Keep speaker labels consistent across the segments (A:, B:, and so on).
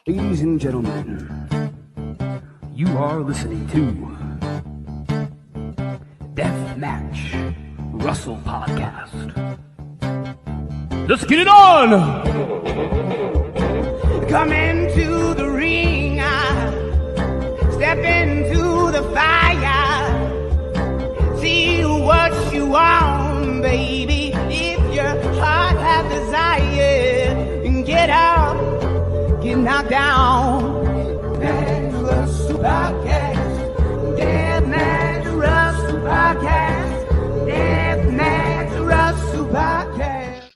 A: Ladies and gentlemen, you are listening to Deathmatch Russell Podcast. Let's get it on! Come into the ring, step into the fire, see what you want, baby. If your heart has desire, and get up, get knocked down. Deathmatch Russell Podcast, Deathmatch Russell Podcast, Deathmatch Russell Podcast.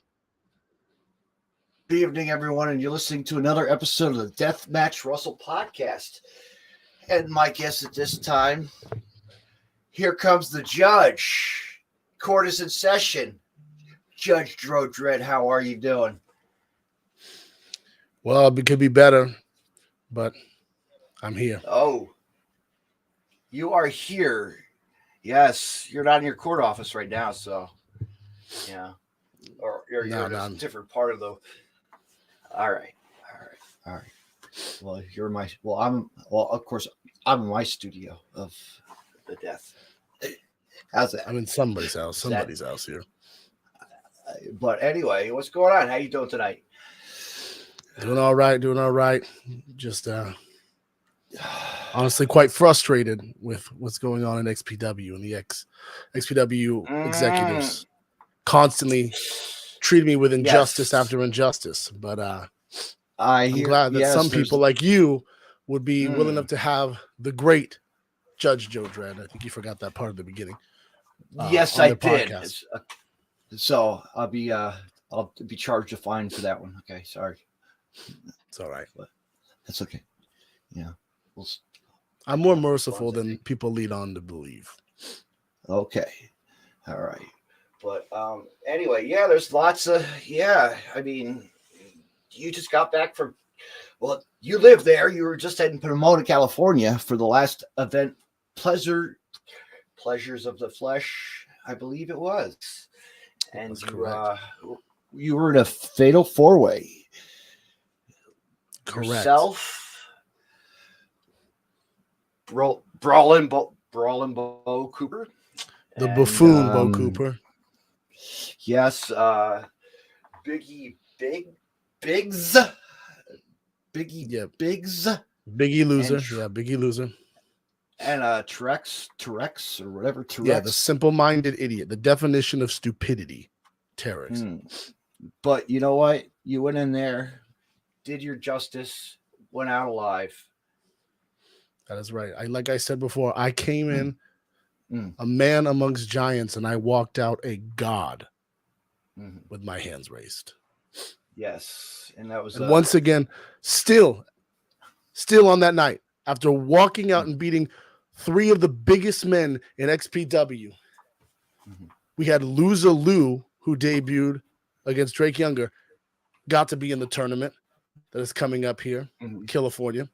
B: Good evening, everyone, and you're listening to another episode of the Deathmatch Russell Podcast. And my guest at this time, here comes the judge. Court is in session. Judge Dred, how are you doing?
C: Well, it could be better, but I'm here.
B: Oh, you are here. Yes, you're not in your court office right now, so yeah. Or you're in a different part of the... All right. Well, of course, I'm in my studio of the death. How's that?
C: I'm in somebody's house. Somebody's house here.
B: But anyway, what's going on? How you doing tonight?
C: Doing all right. Just honestly quite frustrated with what's going on in XPW and the XPW executives constantly treating me with injustice after injustice. But I'm glad that some people like you would be willing enough to have the great Judge Joe Dred. I think you forgot that part of the beginning.
B: Yes, I did. So I'll be charged a fine for that one. Okay, sorry.
C: It's all right.
B: But that's okay. Yeah.
C: I'm more merciful than people lead on to believe.
B: Okay. All right. But anyway, yeah, there's lots of, I mean, you just got back from, well, you live there. You were just in Pomona, California for the last event, Pleasures of the Flesh, I believe it was. And you were in a fatal four-way.
C: Correct.
B: Yourself, Brawlin' Bo Cooper.
C: The buffoon Bo Cooper.
B: Yes, Biggie Biggs.
C: Biggie Loser. Biggie Loser.
B: And Terex or whatever. Terex.
C: Yeah, the simple-minded idiot. The definition of stupidity. Terex.
B: But you know what? You went in there, did your justice, went out alive.
C: That is right. Like I said before, I came in a man amongst giants, and I walked out a god with my hands raised.
B: Yes, and that was
C: once again, still on that night, after walking out and beating three of the biggest men in XPW, we had Loser Lou, who debuted against Drake Younger, got to be in the tournament that is coming up here in California.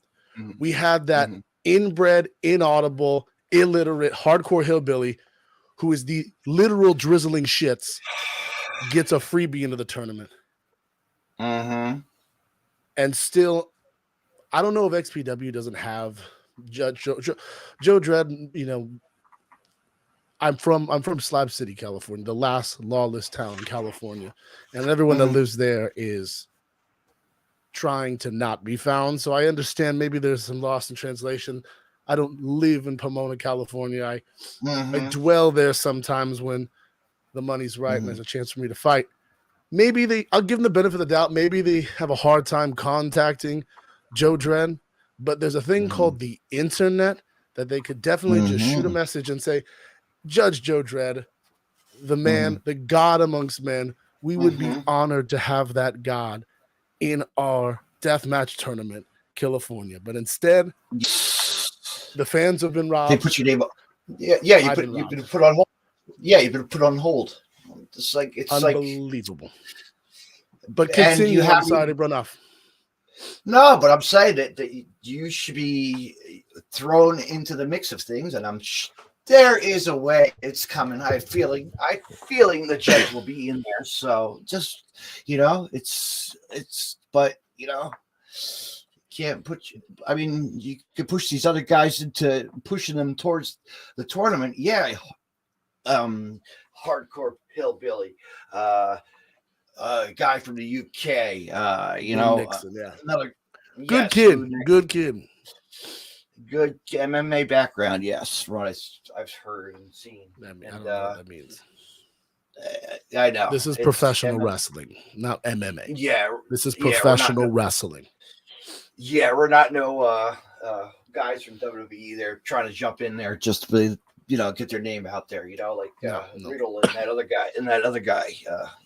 C: We had that inbred, inaudible, illiterate, hardcore hillbilly who is the literal drizzling shits, gets a freebie into the tournament. And still, I don't know if XPW doesn't have Judge Joe Dred. You know, I'm from Slab City, California, the last lawless town in California, and everyone that lives there is trying to not be found. So I understand maybe there's some lost in translation. I don't live in Pomona, California. I dwell there sometimes when the money's right and there's a chance for me to fight. Maybe I'll give them the benefit of the doubt. Maybe they have a hard time contacting Joe Dred, but there's a thing called the internet that they could definitely just shoot a message and say, Judge Joe Dred, the man, the God amongst men, we would be honored to have that God in our deathmatch tournament, California. But instead, the fans have been robbed.
B: They put your name up. You've been put on hold. Yeah, you've been put on hold. It's
C: unbelievable. But continue. You have decided run off.
B: No, but I'm saying that you should be thrown into the mix of things, and there is a way it's coming. I'm feeling the judge will be in there. So just it's but can't put you. I mean, you can push these other guys into pushing them towards the tournament. Yeah, hardcore hillbilly, guy from the UK.
C: Nixon, yeah,
B: another
C: good
B: yes,
C: kid, good kid.
B: Good MMA background. Yes, from what I've heard and seen.
C: I mean, I
B: And
C: don't know what that means.
B: I know
C: This is
B: it's
C: professional wrestling, not MMA.
B: Yeah,
C: This is
B: yeah, we're not
C: professional wrestling.
B: Yeah, we're not no guys from WWE. They're trying to jump in there just to get their name out there. Like
C: No.
B: Riddle and that other guy.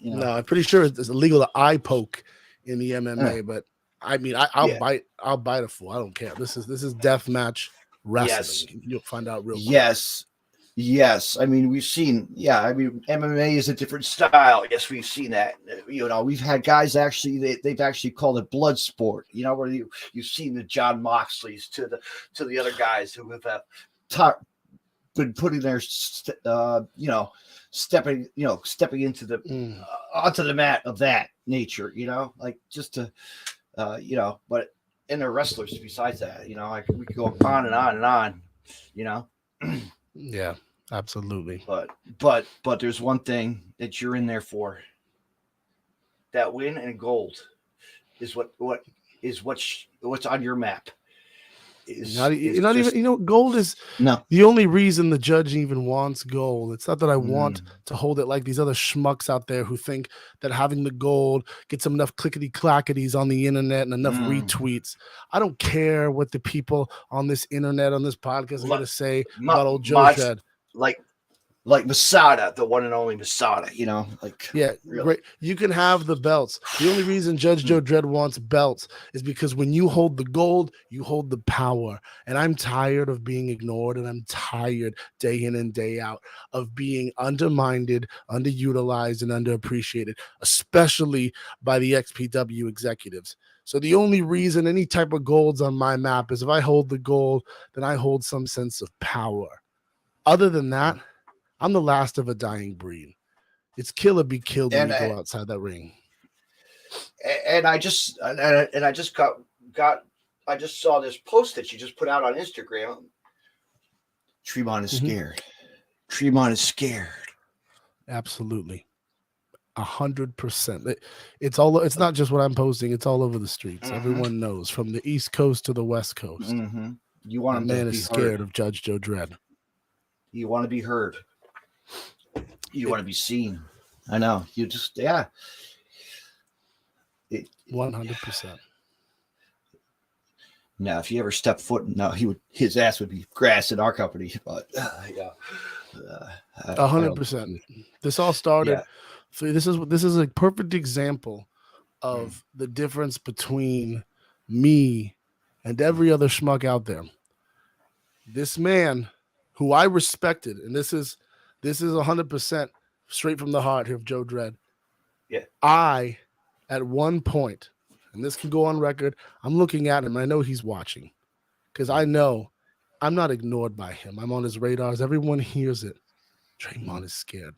C: No, I'm pretty sure it's illegal to eye poke in the MMA, but I mean, I'll bite a fool. I don't care. This is death match wrestling.
B: Yes.
C: You'll find out real quick.
B: Yes. I mean, we've seen. Yeah, I mean, MMA is a different style. Yes, we've seen that. We've had guys actually. They've actually called it blood sport. Where you've seen the John Moxleys to the other guys who have been putting their stepping into the onto the mat of that nature. Like just to but and they're wrestlers besides that. Like we could go on and on and on.
C: Yeah, absolutely.
B: But there's one thing that you're in there for. That win and gold is what's on your map.
C: Gold is the only reason the judge even wants gold. It's not that I want to hold it like these other schmucks out there who think that having the gold gets them enough clickety clackities on the internet and enough retweets. I don't care what the people on this internet, on this podcast are going to say about old Joe Dred.
B: Like Masada, the one and only Masada, really.
C: Great. You can have the belts. The only reason Judge Joe Dred wants belts is because when you hold the gold, you hold the power. And I'm tired of being ignored, and I'm tired day in and day out of being undermined, underutilized, and underappreciated, especially by the XPW executives. So the only reason any type of gold's on my map is if I hold the gold, then I hold some sense of power. Other than that, I'm the last of a dying breed. It's kill or be killed when you go outside that ring.
B: And I just saw this post that you just put out on Instagram. Tremont is scared. Tremont is scared.
C: Absolutely. 100%. It's not just what I'm posting. It's all over the streets. Everyone knows, from the East Coast to the West Coast.
B: You want him
C: man
B: to be
C: is scared
B: heard.
C: of Judge Joe Dred.
B: You want to be heard. You want to be seen. I know. You just
C: 100%.
B: Now, if you ever step foot, his ass would be grass in our company. But
C: 100%. This all started. Yeah. So this is a perfect example of the difference between me and every other schmuck out there. This man, who I respected, and this is 100% straight from the heart here of Joe Dred.
B: Yeah.
C: I, at one point, and this can go on record, I'm looking at him. I know he's watching, because I know I'm not ignored by him. I'm on his radars. Everyone hears it. Tremont is scared.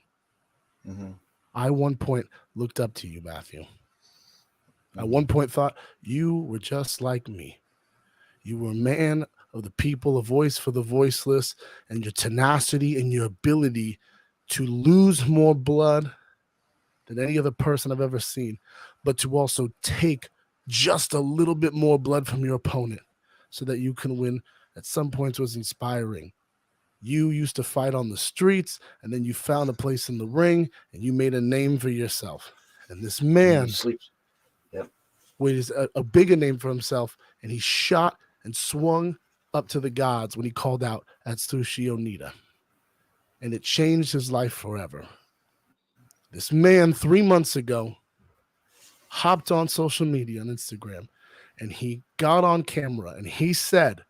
C: I, at one point, looked up to you, Matthew. At one point, thought you were just like me. You were a man of the people, a voice for the voiceless, and your tenacity and your ability to lose more blood than any other person I've ever seen, but to also take just a little bit more blood from your opponent so that you can win, at some points was inspiring. You used to fight on the streets, and then you found a place in the ring, and you made a name for yourself. And this man was a bigger name for himself, and he shot and swung up to the gods when he called out Atsushi Onita. And it changed his life forever. This man 3 months ago hopped on social media on Instagram, and he got on camera and he said,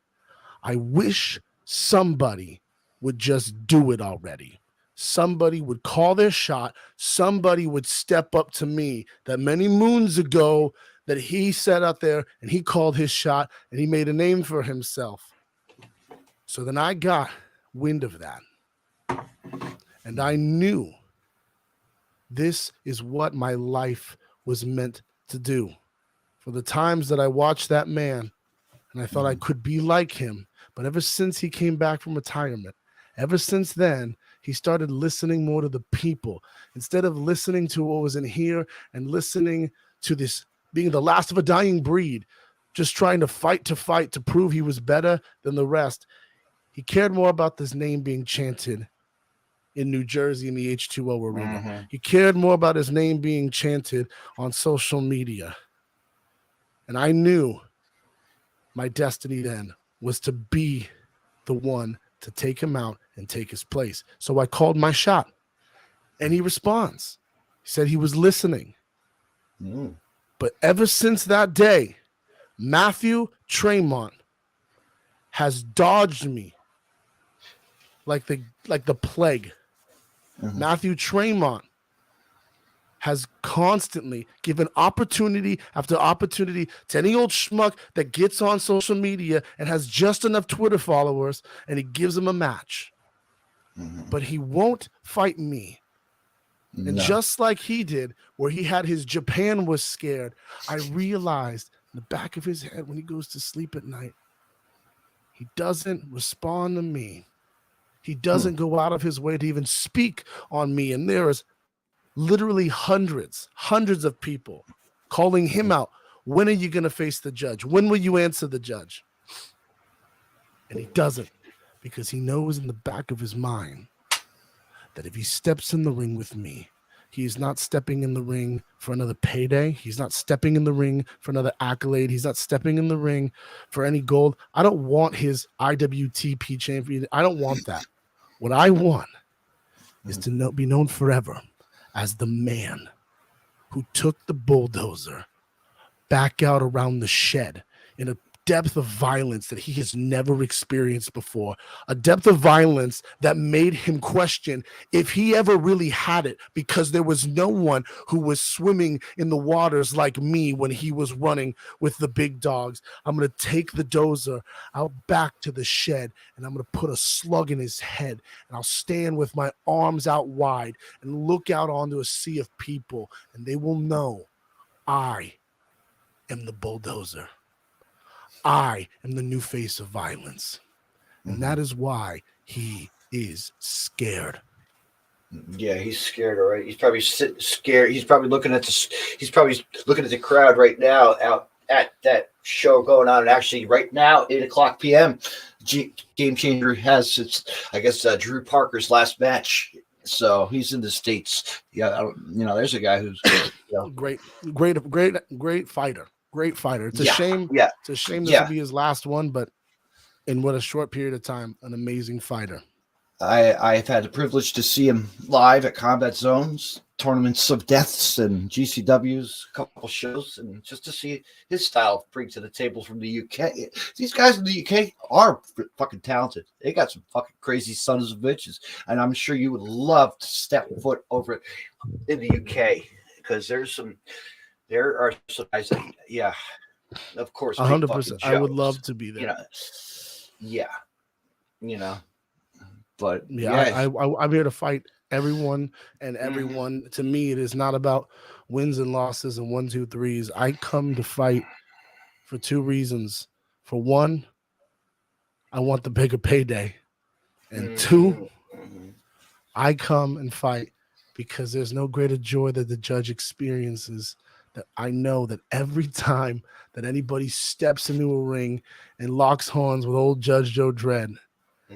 C: I wish somebody would just do it already. Somebody would call their shot. Somebody would step up to me that many moons ago that he sat out there and he called his shot and he made a name for himself. So then I got wind of that. And I knew this is what my life was meant to do. For the times that I watched that man and I thought I could be like him. But ever since he came back from retirement, ever since then, he started listening more to the people instead of listening to what was in here and listening to this being the last of a dying breed, just trying to fight to prove he was better than the rest. He cared more about this name being chanted in New Jersey in the H2O arena. He cared more about his name being chanted on social media. And I knew my destiny then was to be the one to take him out and take his place. So I called my shot, and he responds. He said he was listening. But ever since that day, Matthew Tremont has dodged me like the plague. Matthew Tremont has constantly given opportunity after opportunity to any old schmuck that gets on social media and has just enough Twitter followers, and he gives him a match. But he won't fight me. And just like he did, where he had his Japan was scared, I realized in the back of his head when he goes to sleep at night, he doesn't respond to me. He doesn't go out of his way to even speak on me. And there is literally hundreds of people calling him out. When are you going to face the judge? When will you answer the judge? And he doesn't, because he knows in the back of his mind that if he steps in the ring with me, he is not stepping in the ring for another payday. He's not stepping in the ring for another accolade. He's not stepping in the ring for any gold. I don't want his IWTP champion. I don't want that. What I want is to be known forever as the man who took the bulldozer back out around the shed in a depth of violence that he has never experienced before, a depth of violence that made him question if he ever really had it, because there was no one who was swimming in the waters like me when he was running with the big dogs. I'm going to take the dozer out back to the shed, and I'm going to put a slug in his head, and I'll stand with my arms out wide and look out onto a sea of people, and they will know I am the bulldozer. I am the new face of violence. And that is why he is scared.
B: Yeah, he's scared, all right. He's probably scared. He's probably looking at the crowd right now out at that show going on. And actually right now, 8:00 p.m., Game Changer has its, I guess, Drew Parker's last match. So he's in the States. Yeah, there's a guy who's
C: great fighter. Great fighter. It's a shame.
B: Yeah.
C: It's a shame this will be his last one, but in what a short period of time, an amazing fighter.
B: I've had the privilege to see him live at Combat Zones, Tournaments of Deaths, and GCW's, a couple shows, and just to see his style bring to the table from the UK. These guys in the UK are fucking talented. They got some fucking crazy sons of bitches, and I'm sure you would love to step foot over in the UK, because there are some guys that, of course,
C: 100%. I would love to be there.
B: But
C: I'm here to fight everyone and everyone. To me, it is not about wins and losses and 1, 2, 3s. I come to fight for two reasons. For one, I want the bigger payday, and two, I come and fight because there's no greater joy that the judge experiences. That I know that every time that anybody steps into a ring and locks horns with old Judge Joe Dred,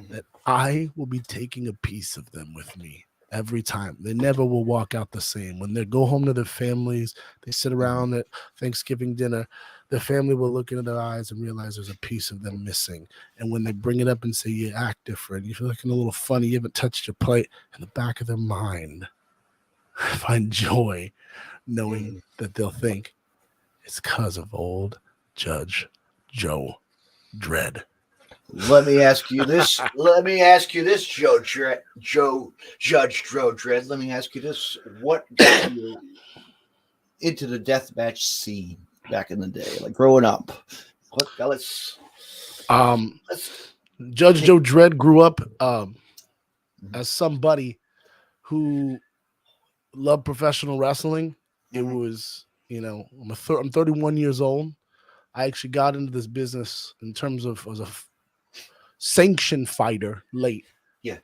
C: that I will be taking a piece of them with me every time. They never will walk out the same. When they go home to their families, they sit around at Thanksgiving dinner, their family will look into their eyes and realize there's a piece of them missing. And when they bring it up and say, you act different, you feel looking a little funny, you haven't touched your plate, in the back of their mind, I find joy knowing that they'll think it's because of old Judge Joe Dred.
B: Let me ask you this, Judge Joe Dred. Let me ask you this: what got you into the deathmatch scene back in the day, like growing up?
C: Judge Joe Dred grew up as somebody who loved professional wrestling. It was, I'm 31 years old. I actually got into this business in terms of as a sanctioned fighter late.
B: Yeah.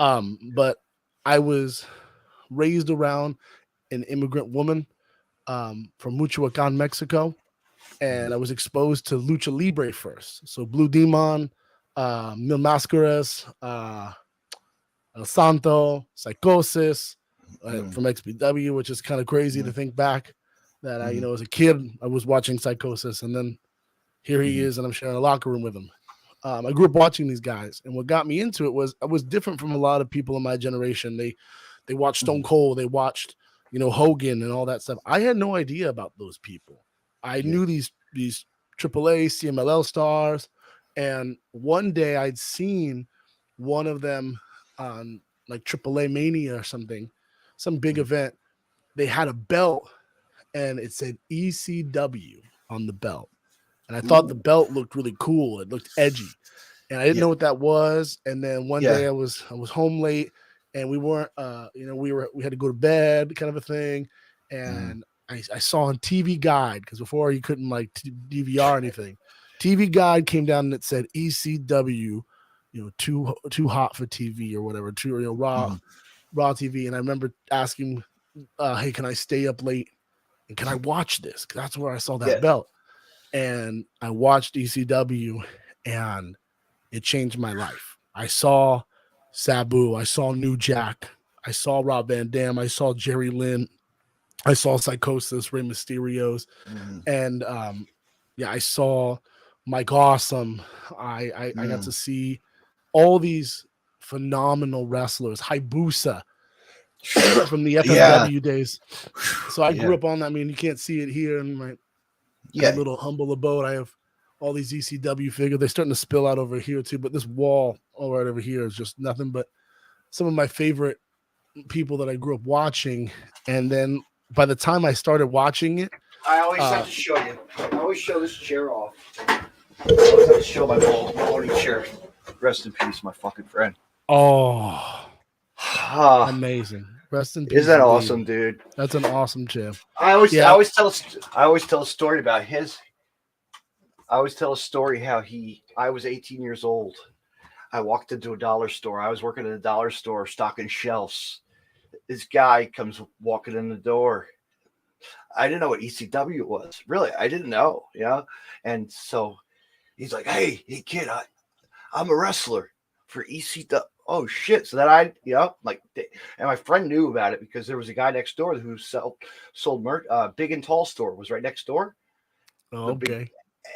C: But I was raised around an immigrant woman from Michoacan, Mexico, and I was exposed to lucha libre first. So Blue Demon, Mil Mascaras, El Santo, Psychosis from XPW, which is kind of crazy to think back that I, as a kid, I was watching Psychosis, and then here he is, and I'm sharing a locker room with him. I grew up watching these guys, and what got me into it was I was different from a lot of people in my generation. They watched Stone Cold, they watched Hogan and all that stuff. I had no idea about those people. I knew these AAA CMLL stars, and one day I'd seen one of them on like AAA Mania or something, some big event. They had a belt, and it said ECW on the belt. And I thought the belt looked really cool. It looked edgy. And I didn't know what that was. And then one day I was home late, and we weren't we had to go to bed kind of a thing. And I saw on TV Guide, because before you couldn't like DVR anything. TV Guide came down and it said ECW, too hot for TV or whatever, raw TV. And I remember asking, hey, can I stay up late and can I watch this? 'Cause that's where I saw that belt. And I watched ECW, and it changed my life. I saw Sabu, I saw New Jack, I saw Rob Van Dam, I saw Jerry Lynn, I saw Psychosis, Rey Mysterios, and I saw Mike Awesome. I got to see all these phenomenal wrestlers, Hayabusa from the FMW days. So I grew up on that. I mean, you can't see it here in my little humble abode. I have all these ECW figures. They're starting to spill out over here too, but this wall right over here is just nothing but some of my favorite people that I grew up watching. And then by the time I started watching it,
B: I always have to show you. I always show this chair off. I always have to show my Mahoney chair. Rest in peace, my fucking friend.
C: Oh, amazing. Rest in peace.
B: Isn't that awesome, dude?
C: That's an awesome chair.
B: I always tell a story about his. I always tell a story how I was 18 years old. I walked into a dollar store. I was working at a dollar store stocking shelves. This guy comes walking in the door. I didn't know what ECW was. Really, I didn't know, And so he's like, hey kid, I'm a wrestler for ECW. Oh shit. So then and my friend knew about it because there was a guy next door who sold merch. Big and Tall store was right next door.
C: Oh, okay.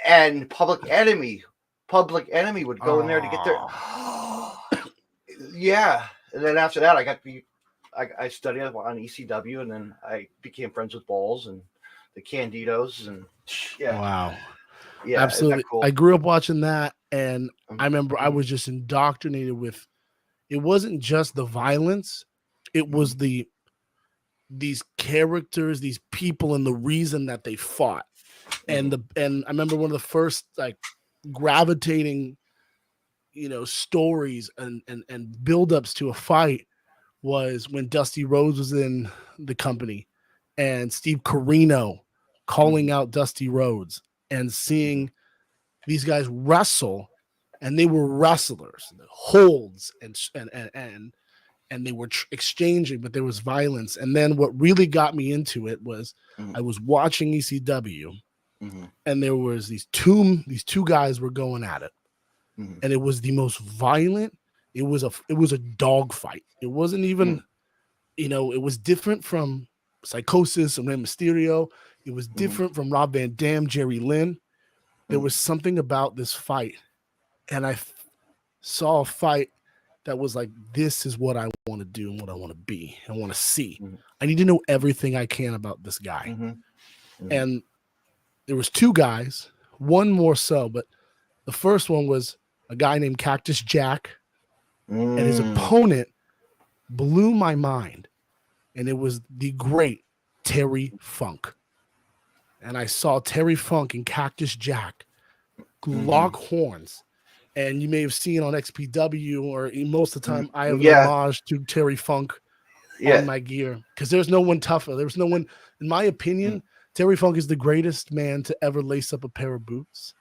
B: And Public Enemy would go in there to get their. Yeah. And then after that, I studied on ECW, and then I became friends with Balls and the Candidos, and
C: Wow.
B: Yeah,
C: absolutely.
B: Cool?
C: I grew up watching that, and I remember I was just indoctrinated with. It wasn't just the violence; it was these characters, these people, and the reason that they fought. And I remember one of the first like gravitating, stories and buildups to a fight was when Dusty Rhodes was in the company, and Steve Corino calling out Dusty Rhodes and seeing these guys wrestle, and they were wrestlers, holds and they were exchanging, but there was violence. And then what really got me into it was I was watching ECW. And there was these two guys were going at it, and it was the most violent. It was a dog fight. It wasn't even, it was different from Psychosis and Rey Mysterio. It was different from Rob Van Dam, Jerry Lynn. There was something about this fight, and I saw a fight that was like, this is what I want to do and what I want to be. I want to see. I need to know everything I can about this guy. And there was two guys, one more so, but the first one was a guy named Cactus Jack, and his opponent blew my mind, and it was the great Terry Funk. And I saw Terry Funk and Cactus Jack lock horns, and you may have seen on XPW, or most of the time I have an homage to Terry Funk on my gear, because there's no one tougher. In my opinion, Terry Funk is the greatest man to ever lace up a pair of boots.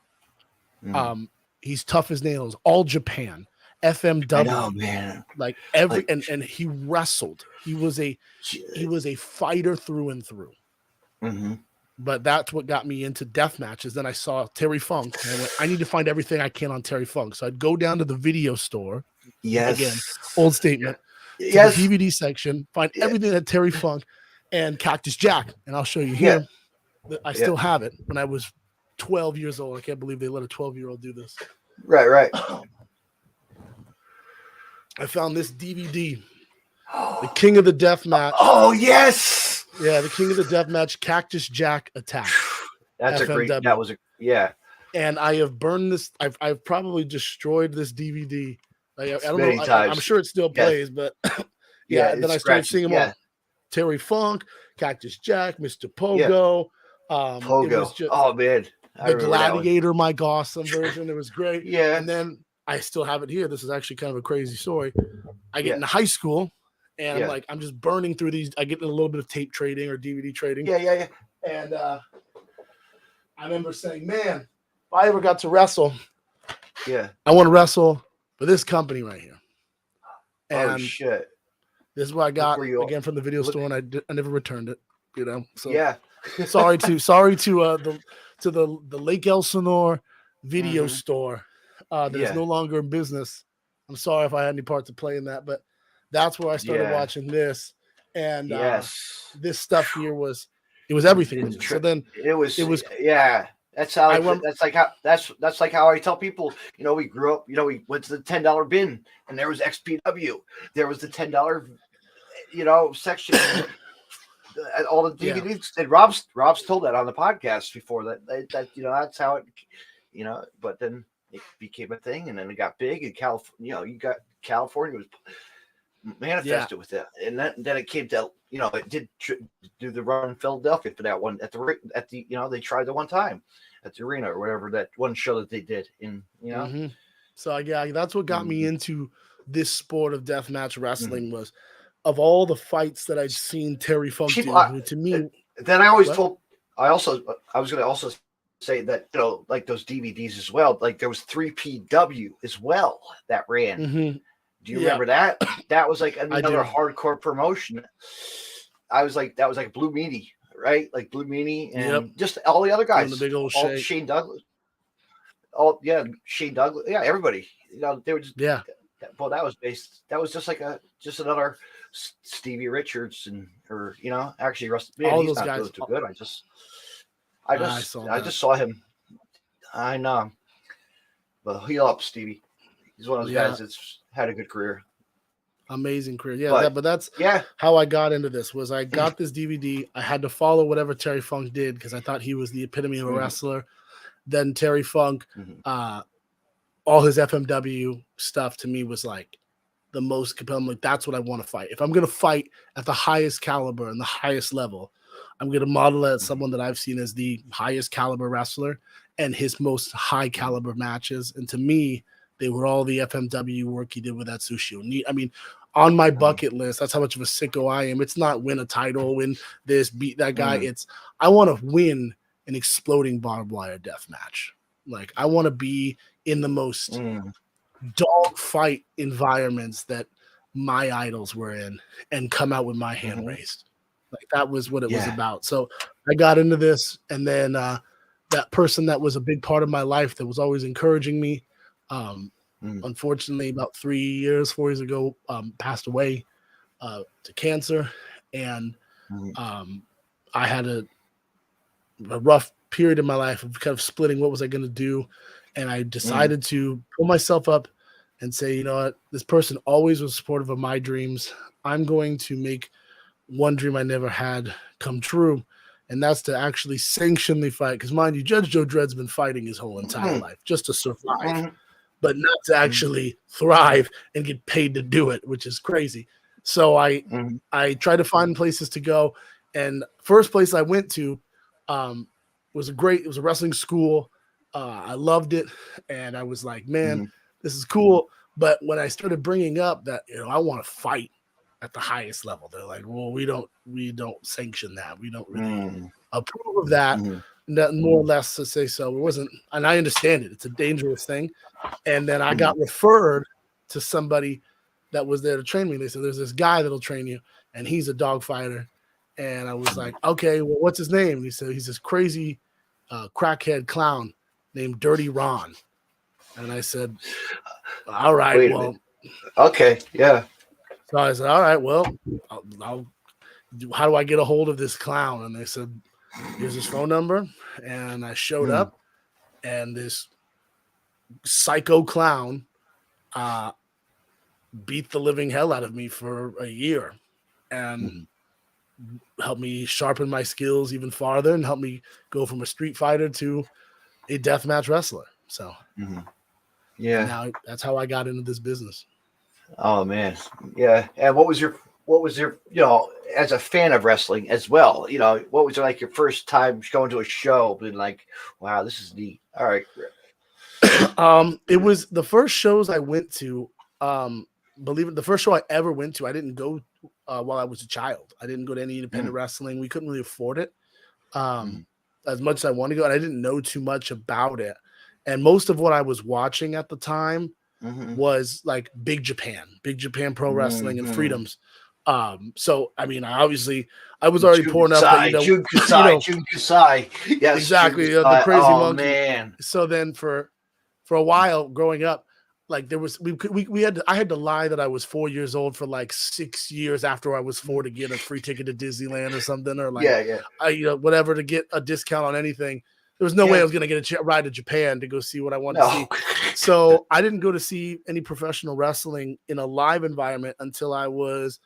C: He's tough as nails. All Japan, FMW.
B: I know, man.
C: Like and he wrestled. He was a fighter through and through.
B: Mm-hmm.
C: But that's what got me into death matches. Then I saw Terry Funk, and I went, I need to find everything I can on Terry Funk. So I'd go down to the video store.
B: Yes.
C: Again, old statement.
B: Yes.
C: The DVD section, find everything that Terry Funk and Cactus Jack, and I'll show you here. I still have it when I was 12 years old. I can't believe they let a 12-year-old do this.
B: Right.
C: I found this DVD, The King of the Death Match.
B: Oh, yes.
C: Yeah, The King of the Death Match, Cactus Jack Attack.
B: That's
C: FMW.
B: Yeah.
C: And I have burned this. I've probably destroyed this DVD. I don't
B: Many
C: know.
B: times.
C: I'm sure it still plays, but yeah. And then I started seeing them all. Terry Funk, Cactus Jack, Mr. Pogo.
B: Pogo.
C: It was just,
B: oh man,
C: the Gladiator, Mike Awesome version. It was great.
B: Yeah.
C: And then I still have it here. This is actually kind of a crazy story. I get into high school, and I'm just burning through these. I get in a little bit of tape trading or DVD trading.
B: Yeah.
C: And I remember saying, man, if I ever got to wrestle, I want to wrestle for this company right here. And
B: oh shit!
C: This is what I got again from the video store, and I never returned it. You know, so sorry to the Lake Elsinore video store that is no longer in business. I'm sorry if I had any part to play in that, but that's where I started watching this, and this stuff here was everything. So then it was
B: That's how that's like how I tell people, we grew up, we went to the $10 bin, and there was XPW. There was the $10, section. All the DVDs. And Rob's told that on the podcast before that that's how it, but then it became a thing, and then it got big, and California was manifested with it, and then it came to, it did do the run in Philadelphia for that one at the they tried the one time at the arena or whatever, that one show that they did in,
C: So that's what got me into this sport of deathmatch wrestling was, of all the fights that I'd seen Terry Funk do, to me.
B: Then I was going to also say that, like those DVDs as well, like there was 3PW as well that ran. Do you remember that? That was like another hardcore promotion. That was like Blue Meanie, right? Like Blue Meanie and just all the other guys.
C: The big old
B: Shane Douglas. Shane Douglas. Yeah, everybody. They were just Well, that was just like another Stevie Richards actually
C: all
B: he's
C: those guys
B: too good. I just saw him. I know, but heal up, Stevie. He's one of those guys that's had a good career.
C: Amazing career. But that's how I got into this. Was I got this DVD. I had to follow whatever Terry Funk did because I thought he was the epitome of a wrestler. Then Terry Funk, all his FMW stuff to me was like the most compelling. Like, that's what I want to fight. If I'm going to fight at the highest caliber and the highest level, I'm going to model it as someone that I've seen as the highest caliber wrestler and his most high caliber matches. And to me, they were all the FMW work he did with Atsushi. I mean, on my bucket list, that's how much of a sicko I am. It's not win a title, win this, beat that guy. It's I want to win an exploding barbed wire death match. Like, I want to be in the most dog fight environments that my idols were in and come out with my hand raised. Like, that was what it was about. So I got into this, and then that person that was a big part of my life that was always encouraging me, unfortunately, about 4 years ago, passed away to cancer. And I had a rough period in my life of kind of splitting what was I going to do. And I decided to pull myself up and say, you know what, this person always was supportive of my dreams. I'm going to make one dream I never had come true. And that's to actually sanction the fight. Because mind you, Judge Joe Dred's been fighting his whole entire life just to survive, but not to actually thrive and get paid to do it, which is crazy. So I tried to find places to go. And first place I went to was a wrestling school. I loved it. And I was like, man, this is cool. But when I started bringing up that, I want to fight at the highest level, they're like, well, we don't sanction that. We don't really approve of that. more or less to say so. It wasn't, and I understand it. It's a dangerous thing. And then I got referred to somebody that was there to train me. They said, there's this guy that'll train you, and he's a dog fighter. And I was like, okay, well, what's his name? And he said, he's this crazy crackhead clown named Dirty Ron. And I said, all right, well.
B: Okay, yeah.
C: So I said, all right, well, how do I get a hold of this clown? And they said, here's his phone number. And I showed up, and this psycho clown beat the living hell out of me for a year and helped me sharpen my skills even farther and helped me go from a street fighter to a deathmatch wrestler. So now that's how I got into this business.
B: Oh man. Yeah. And what was your, as a fan of wrestling as well, what was like your first time going to a show being like, wow, this is neat. All right.
C: It was the first shows I went to, believe it, the first show I ever went to, I didn't go while I was a child. I didn't go to any independent wrestling. We couldn't really afford it as much as I wanted to go, and I didn't know too much about it. And most of what I was watching at the time was like Big Japan Pro Wrestling and Freedoms. So I mean, I was already pouring up that,
B: Junkasai. Yes,
C: exactly, the crazy monkey.
B: Man.
C: So then for a while growing up, like there was I had to lie that I was 4 years old for like 6 years after I was 4 to get a free ticket to Disneyland or something, or like whatever, to get a discount on anything. There was no way I was going to get a ride to Japan to go see what I wanted to see. So I didn't go to see any professional wrestling in a live environment until I was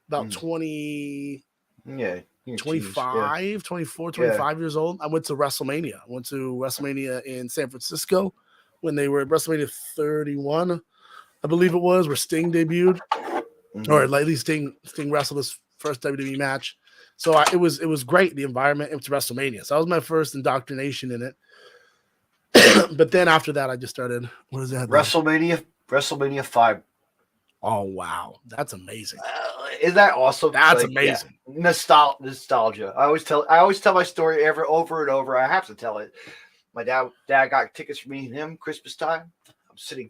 C: about 25, 25 years old. I went to WrestleMania. I went to WrestleMania in San Francisco when they were at WrestleMania 31, I believe it was, where Sting debuted, or at least Sting wrestled his first WWE match. So it was great. The environment, it was WrestleMania. So that was my first indoctrination in it. But then after that, I just started. What is that?
B: WrestleMania 5.
C: Oh wow, that's amazing!
B: Isn't that awesome?
C: That's amazing.
B: Yeah. Nostalgia. I always tell my story over and over. I have to tell it. My dad got tickets for me and him Christmas time. I'm sitting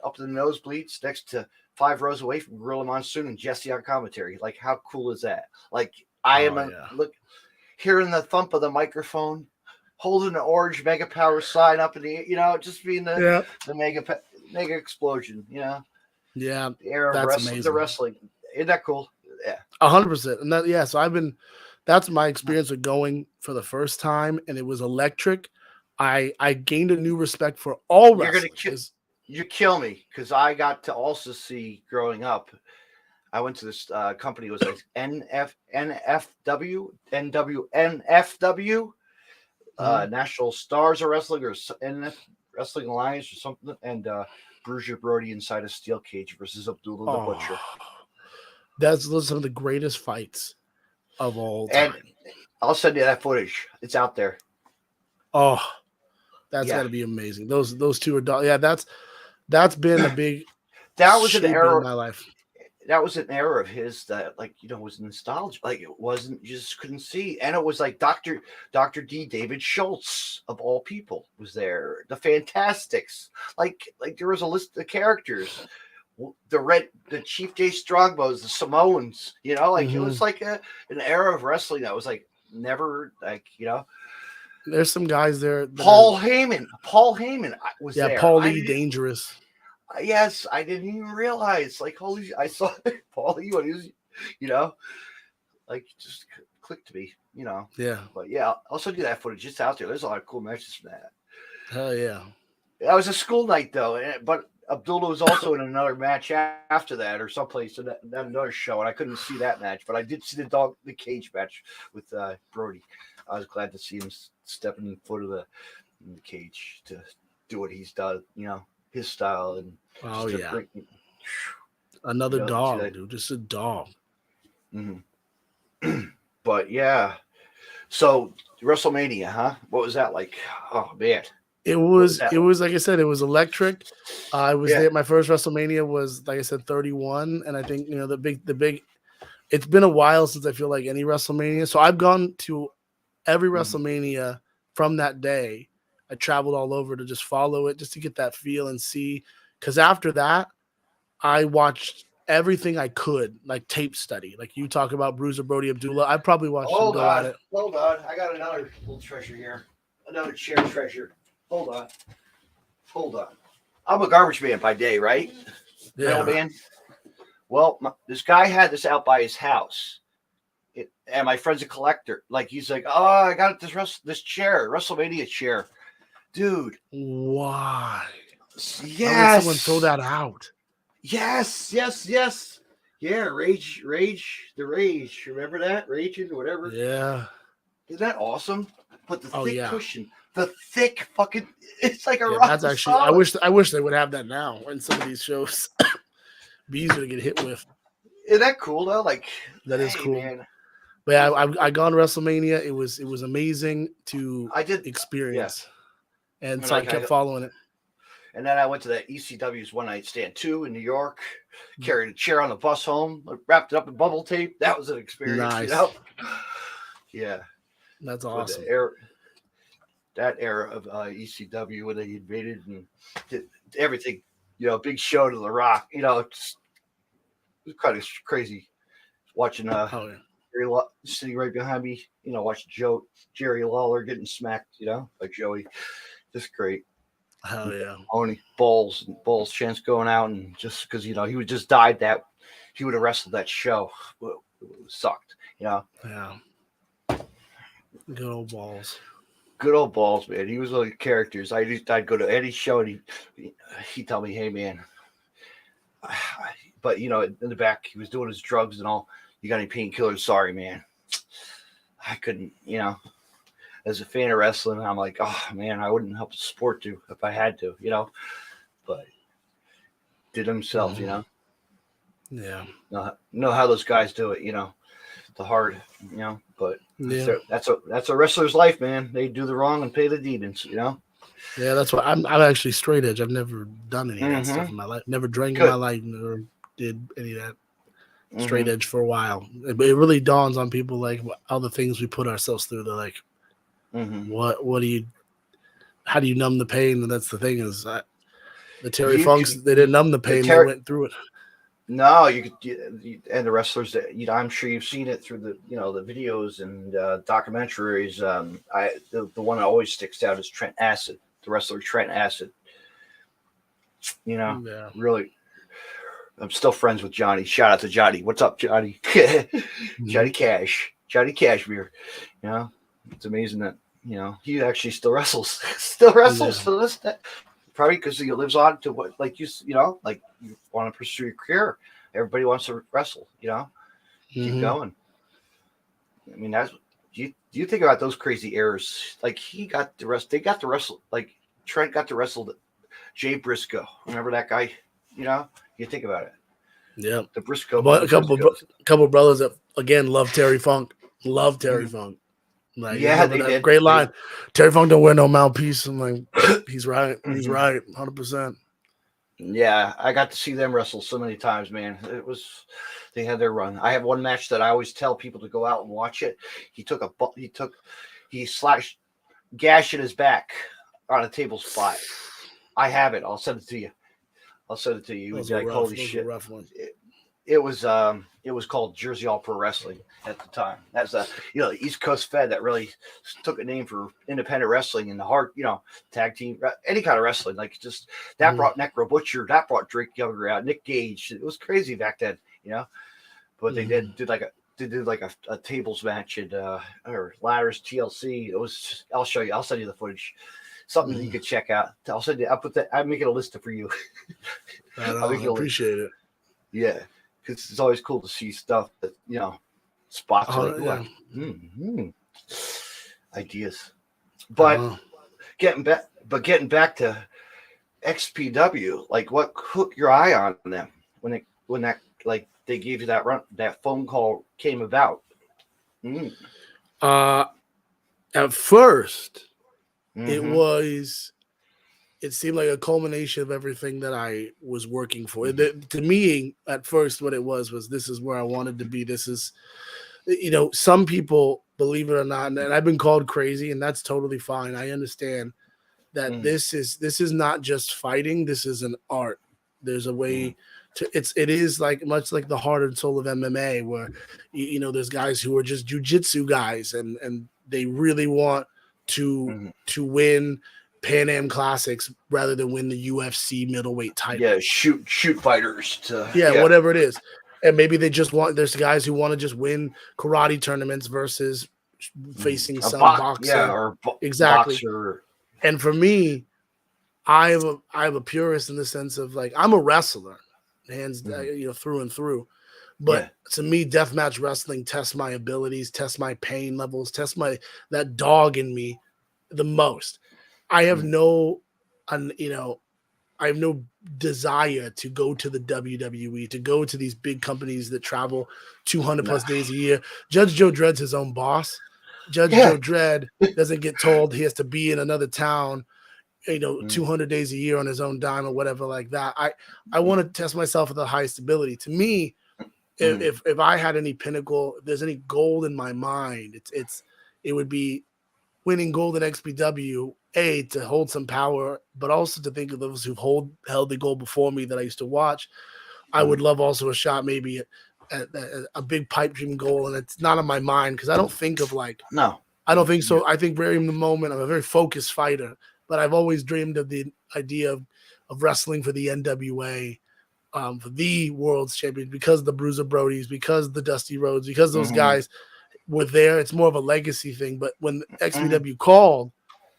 B: up in the nosebleeds next to 5 rows away from Gorilla Monsoon and Jesse on commentary. Like, how cool is that? Like, look, hearing the thump of the microphone, holding an orange Mega Power sign up in the, just being the mega explosion,
C: Yeah,
B: the era of wrestling, the wrestling. Isn't that cool? Yeah,
C: 100%. And that, so that's my experience with going for the first time, and it was electric. I gained a new respect for all wrestling.
B: You kill me, because I got to also see growing up. I went to this company. It was like NFW, National Stars of Wrestling, or NF Wrestling Alliance or something, and Bruiser Brody inside a steel cage versus Abdullah the Butcher.
C: Those are some of the greatest fights of all time.
B: And I'll send you that footage. It's out there.
C: Oh, that's got to be amazing. Those two are, that's been a big.
B: That was an era
C: in my life.
B: That was an era of his that, like, was nostalgia. Like, it wasn't, you just couldn't see. And it was like Dr. D. David Schultz, of all people, was there. The Fantastics. Like there was a list of characters. The Chief J. Strongbows, the Samoans, it was like an era of wrestling that was like never, like,
C: There's some guys there.
B: Paul Heyman was there.
C: Yeah, Paulie Dangerous.
B: Yes, I didn't even realize. Like, I saw Paulie when he was, like, just clicked to me,
C: Yeah.
B: But yeah, I'll send you that footage. It's out there. There's a lot of cool matches from that.
C: Hell yeah.
B: That was a school night though, but Abdullah was also in another match after that, or someplace in another show, and I couldn't see that match, but I did see the cage match with Brody. I was glad to see him stepping in foot of the cage to do what he's done, his style. And
C: another dog, dude, just a dog.
B: Mm-hmm. But yeah, so WrestleMania, huh? What was that like? Oh man. It was
C: like I said, it was electric. I was there. My first WrestleMania was, like I said, 31, and I think the big. It's been a while since I feel like any WrestleMania. So I've gone to every WrestleMania from that day, I traveled all over to just follow it, just to get that feel and see. Because after that, I watched everything I could, like tape study. Like you talk about Bruiser Brody Abdullah, I probably watched him go at it.
B: Hold on. I got another little treasure here. Another chair treasure. Hold on. I'm a garbage man by day, right?
C: Yeah.
B: Man. Well, this guy had this out by his house. And my friend's a collector. Like, he's like, oh, I got this chair, WrestleMania chair. Dude.
C: Why?
B: Yes.
C: How would someone throw that out?
B: Yes. Yeah, Rage. Remember that? Raging or whatever.
C: Yeah.
B: Isn't that awesome? But the thick
C: yeah.
B: cushion, the thick fucking, it's like a
C: Yeah,
B: rock.
C: that's actually,
B: solid.
C: I wish they would have that now in some of these shows. Be easier to get hit with.
B: Isn't that cool though? Like,
C: that is cool.
B: Man.
C: But yeah, I gone to WrestleMania. It was amazing to experience. Yeah. And so I kept following it.
B: And then I went to that ECW's One Night Stand 2 in New York, carried a chair on the bus home, wrapped it up in bubble tape. That was an experience,
C: nice.
B: You know? Yeah.
C: That's awesome.
B: That era of ECW when they invaded and did everything, you know, big show to The Rock, you know, it was kind of crazy watching sitting right behind me, you know, watching Jerry Lawler getting smacked, you know, like Joey. Just great.
C: Hell yeah.
B: Only balls chance going out, and just because, you know, he would just died that he would have wrestled that show. It sucked, you know.
C: Yeah. Good old balls,
B: man. He was one of the characters. I'd go to any show and he'd tell me, hey man, but you know, in the back he was doing his drugs and all. You got any painkillers? Sorry, man. I couldn't, you know. As a fan of wrestling, I'm like, oh man, I wouldn't help the sport to if I had to, you know. But did himself, you know.
C: Yeah.
B: Know how those guys do it, you know. The hard, you know. But that's a wrestler's life, man. They do the wrong and pay the demons, you know.
C: Yeah, that's why I'm actually straight edge. I've never done any of that stuff in my life. Never drank in my life. Never did any of that. Straight edge for a while. It really dawns on people like all the things we put ourselves through. They're like, what do you, how do you numb the pain? And that's the thing is the Terry Funks, they didn't numb the pain. They went through it.
B: No, you could, and the wrestlers that, you know, I'm sure you've seen it through the, you know, the videos and documentaries. The one that always sticks out is Trent Acid, the wrestler Trent Acid. You know, really, I'm still friends with Johnny. Shout out to Johnny. What's up, Johnny? Johnny Cashmere. You know, it's amazing that, you know, he actually still wrestles for this day. Probably because he lives on to what, like you know, like you want to pursue your career. Everybody wants to wrestle, you know, keep going. I mean, that's, do you think about those crazy errors? Like they got to wrestle, like Trent got to wrestle Jay Briscoe. Remember that guy? You know, you think about it.
C: Yeah.
B: The Briscoe.
C: A couple brothers that, again, love Terry Funk. Love Terry Funk. Like,
B: yeah, they did.
C: Great line. Terry Funk don't wear no mouthpiece. I'm like, he's right. He's right. 100%.
B: Yeah, I got to see them wrestle so many times, man. They had their run. I have one match that I always tell people to go out and watch it. He slashed gash in his back on a table spot. I have it. I'll send it to you. You would be like, holy shit.
C: Rough one.
B: It was called Jersey All Pro Wrestling at the time. That's the East Coast Fed that really took a name for independent wrestling and the hard, you know, tag team, any kind of wrestling. Like, just that brought Necro Butcher, that brought Drake Younger out, Nick Gage. It was crazy back then, you know. But they did like a tables match and or ladders TLC. It was. I'll show you. I'll send you the footage. Something that you could check out. I'll send you. I'll put that. I'm making a list for you.
C: I appreciate it.
B: Yeah. Because it's always cool to see stuff that, you know, spots ideas. But getting back to XPW, like what hooked your eye on them when that like they gave you that phone call came about?
C: At first, it seemed like a culmination of everything that I was working for. To me, at first, what it was this is where I wanted to be. This is, you know, some people believe it or not, and I've been called crazy, and that's totally fine. I understand that this is not just fighting. This is an art. There's a way to it is like much like the heart and soul of MMA, where you know there's guys who are just jujitsu guys, and they really want to win Pan Am Classics rather than win the UFC middleweight title.
B: Yeah, shoot fighters to
C: whatever it is. And maybe they just want, there's guys who want to just win karate tournaments versus facing some boxer.
B: Or
C: exactly.
B: Boxer.
C: And for me, I have a purist in the sense of like, I'm a wrestler, hands through and through. But to me, deathmatch wrestling tests my abilities, tests my pain levels, tests that dog in me the most. I have I have no desire to go to the WWE, to go to these big companies that travel 200 plus days a year. Judge Joe Dred's his own boss. Judge Joe Dred doesn't get told he has to be in another town, 200 days a year on his own dime or whatever like that. I want to test myself at the highest ability. To me, if I had any pinnacle, if there's any goal in my mind, it would be winning gold at XPW, to hold some power, but also to think of those who've held the goal before me that I used to watch. I would love also a shot maybe at a big pipe dream goal, and it's not on my mind because I don't think of I don't think so. I think very in the moment, I'm a very focused fighter, but I've always dreamed of the idea of wrestling for the NWA, for the World's Champion, because the Bruiser Brodies, because the Dusty Rhodes, because those guys were there. It's more of a legacy thing. But when XPW called,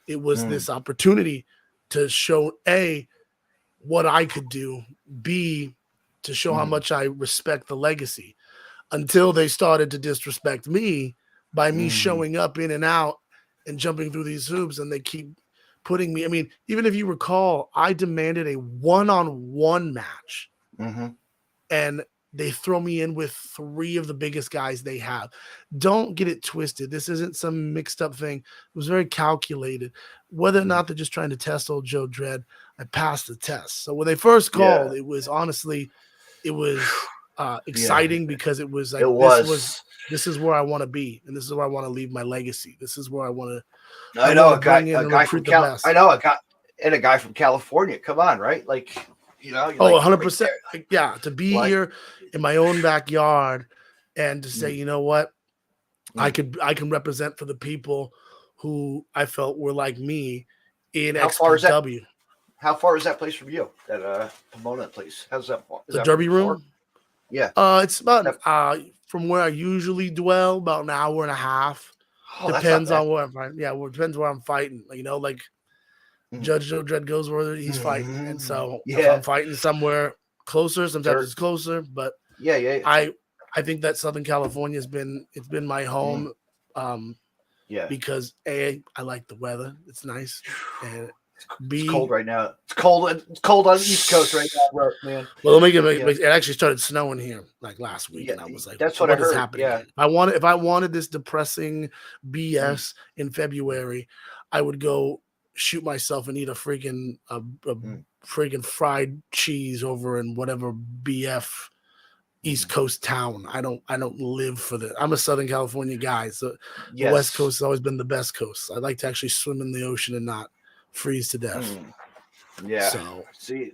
C: it was this opportunity to show what I could do, B, to show how much I respect the legacy, until they started to disrespect me by me showing up in and out and jumping through these hoops, and they keep putting me. I mean, even if you recall, I demanded a one-on-one match, and they throw me in with 3 of the biggest guys they have. Don't get it twisted. This isn't some mixed up thing. It was very calculated. Whether or not they're just trying to test old Joe Dred, I passed the test. So when they first called, it was honestly, exciting because it was like, this is where I want to be, and this is where I want to leave my legacy. This is where I want to.
B: I know a guy from a guy from California. Come on, right? Like,
C: 100%. Yeah, to be here in my own backyard and to say, you know what, I can represent for the people who I felt were like me in XPW.
B: How far is that place from you? That Pomona place? How's that?
C: The Derby Room?
B: Yeah.
C: It's about from where I usually dwell, about an hour and a half. Depends on where I'm fighting. Yeah, it depends where I'm fighting. Judge Joe Dred goes where he's fighting, and so if I'm fighting somewhere closer, sometimes it's closer. But I think that Southern California has been my home. Because I like the weather; it's nice, and
B: it's cold right now. It's cold on the East Coast right now, man.
C: Well, it actually started snowing here like last week, and I was like,
B: "That's what I heard."
C: Happening? Yeah, if I wanted this depressing BS in February, I would go shoot myself and eat a freaking fried cheese over in whatever BF East Coast town. I don't live for that. I'm a Southern California guy, so the West Coast has always been the best coast. I like to actually swim in the ocean and not freeze to death.
B: Yeah. So see,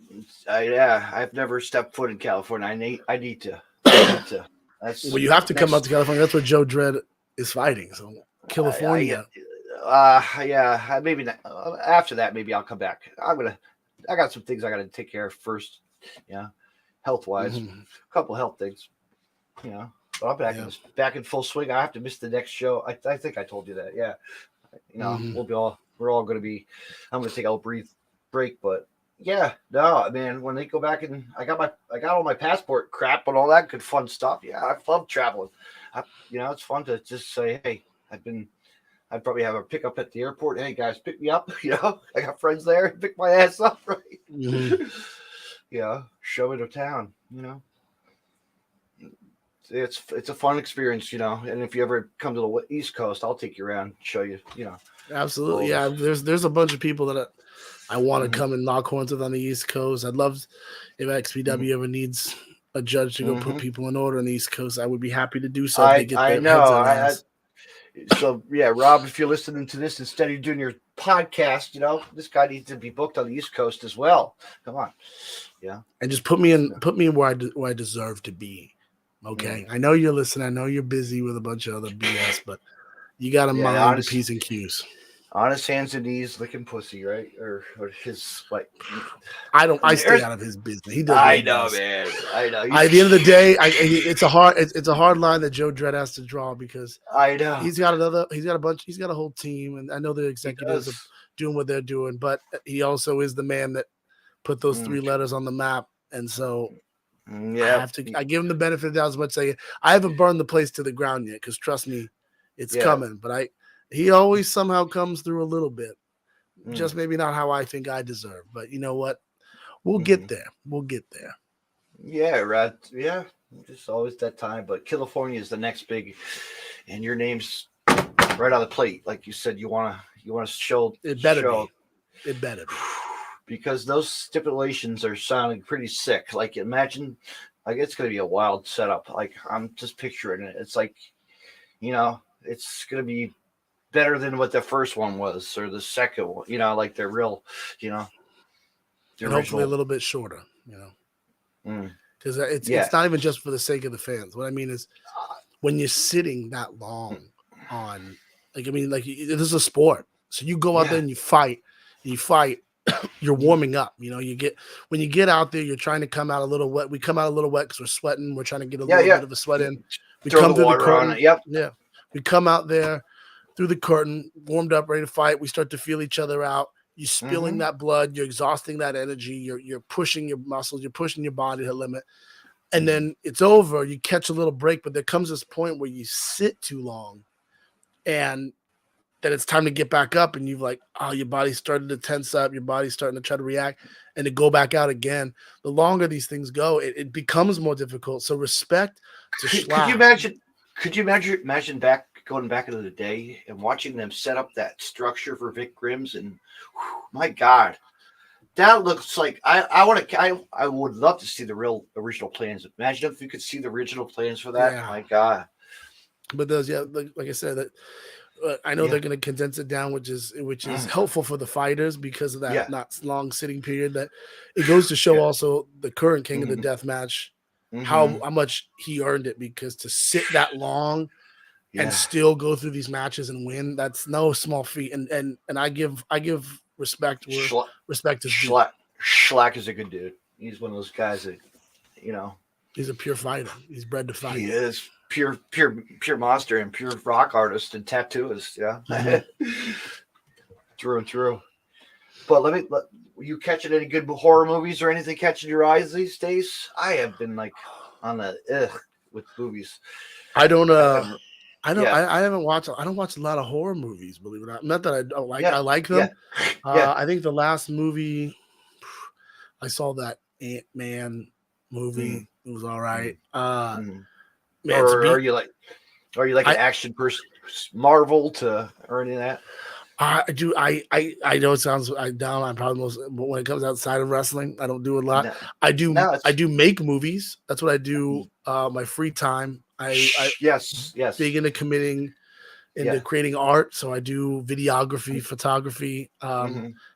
B: I've never stepped foot in California. I need to.
C: Well, you have to come out to California. That's where Joe Dred is fighting. So California.
B: Maybe not. After that, maybe I'll come back. I got some things I got to take care of first. Health wise, a couple health things. But I'm back in full swing. I have to miss the next show. I think I told you that. Yeah. We're all going to be. I'm going to take a little break, but man. When they go back and I got all my passport crap and all that good fun stuff. Yeah, I love traveling. It's fun to just say, hey, I'd probably have a pickup at the airport. Hey guys, pick me up. I got friends there. Pick my ass up, right? Show me to town. It's a fun experience, And if you ever come to the East Coast, I'll take you around, show you,
C: Absolutely, yeah. There's a bunch of people that I want to come and knock horns with on the East Coast. I'd love if XPW ever needs a judge to go put people in order on the East Coast. I would be happy to do so.
B: I know. So yeah, Rob, if you're listening to this instead of doing your podcast, this guy needs to be booked on the East Coast as well. Come on, yeah,
C: and just put me in where I deserve to be. Okay, I know you're listening. I know you're busy with a bunch of other BS, but you got to mind the P's and Q's.
B: On his hands and knees, licking pussy, right? Or his like.
C: I stay out of his business. He does.
B: I know, man. I know.
C: At the end of the day, it's a hard line that Joe Dred has to draw because
B: I know
C: he's got a whole team, and I know the executives are doing what they're doing, but he also is the man that put those 3 letters on the map, and so I give him the benefit of the doubt as much as I haven't burned the place to the ground yet, because trust me, it's coming. But he always somehow comes through a little bit, just maybe not how I think I deserve. But you know what? We'll get there. We'll get there.
B: Yeah, right. Yeah, just always that time. But California is the next big, and your name's right on the plate, like you said. You want to show
C: it. Better be. It better be.
B: Because those stipulations are sounding pretty sick. Like imagine, like it's going to be a wild setup. Like I'm just picturing it. It's like, it's going to be better than what the first one was or the second one. Like they're real.
C: And hopefully a little bit shorter. Because it's not even just for the sake of the fans. What I mean is, when you're sitting that long on, this is a sport. So you go out there and you fight. You're warming up. When you get out there, you're trying to come out a little wet. We come out a little wet because we're sweating. We're trying to get a little bit of a sweat in. We come through the curtain. Yeah. We come out there through the curtain, warmed up, ready to fight. We start to feel each other out. You're spilling that blood. You're exhausting that energy. You're pushing your muscles. You're pushing your body to the limit. And then it's over. You catch a little break, but there comes this point where you sit too long, and then it's time to get back up, and you've your body's starting to tense up. Your body's starting to try to react and to go back out again. The longer these things go, it becomes more difficult. So respect to Schlack.
B: Could you imagine going back into the day and watching them set up that structure for Vic Grims? And my God, that looks like I would love to see the real original plans. Imagine if you could see the original plans for that. Yeah. My God.
C: But those, like I said, that I know they're going to condense it down, which is helpful for the fighters because of that not long sitting period. That it goes to show also the current king of the death match, how much he earned it, because to sit that long and still go through these matches and win, that's no small feat. And I give respect where respect is due.
B: Schlack is a good dude. He's one of those guys that,
C: he's a pure fighter. He's bred to fight.
B: He is pure monster and pure rock artist and tattooist. Yeah. True and true. But you catching any good horror movies or anything catching your eyes these days? I have been on the with movies.
C: I haven't watched. I don't watch a lot of horror movies, believe it or not. Not that I don't like. I like them. I think the last movie I saw, that Ant-Man movie, it was all right. Man,
B: are you like an action person, Marvel or any of that?
C: I do. I know it sounds down. I'm probably but when it comes outside of wrestling, I don't do a lot. No. I do make movies. That's what I do. My free time.
B: Yes.
C: Big into committing into creating art. So I do videography, photography.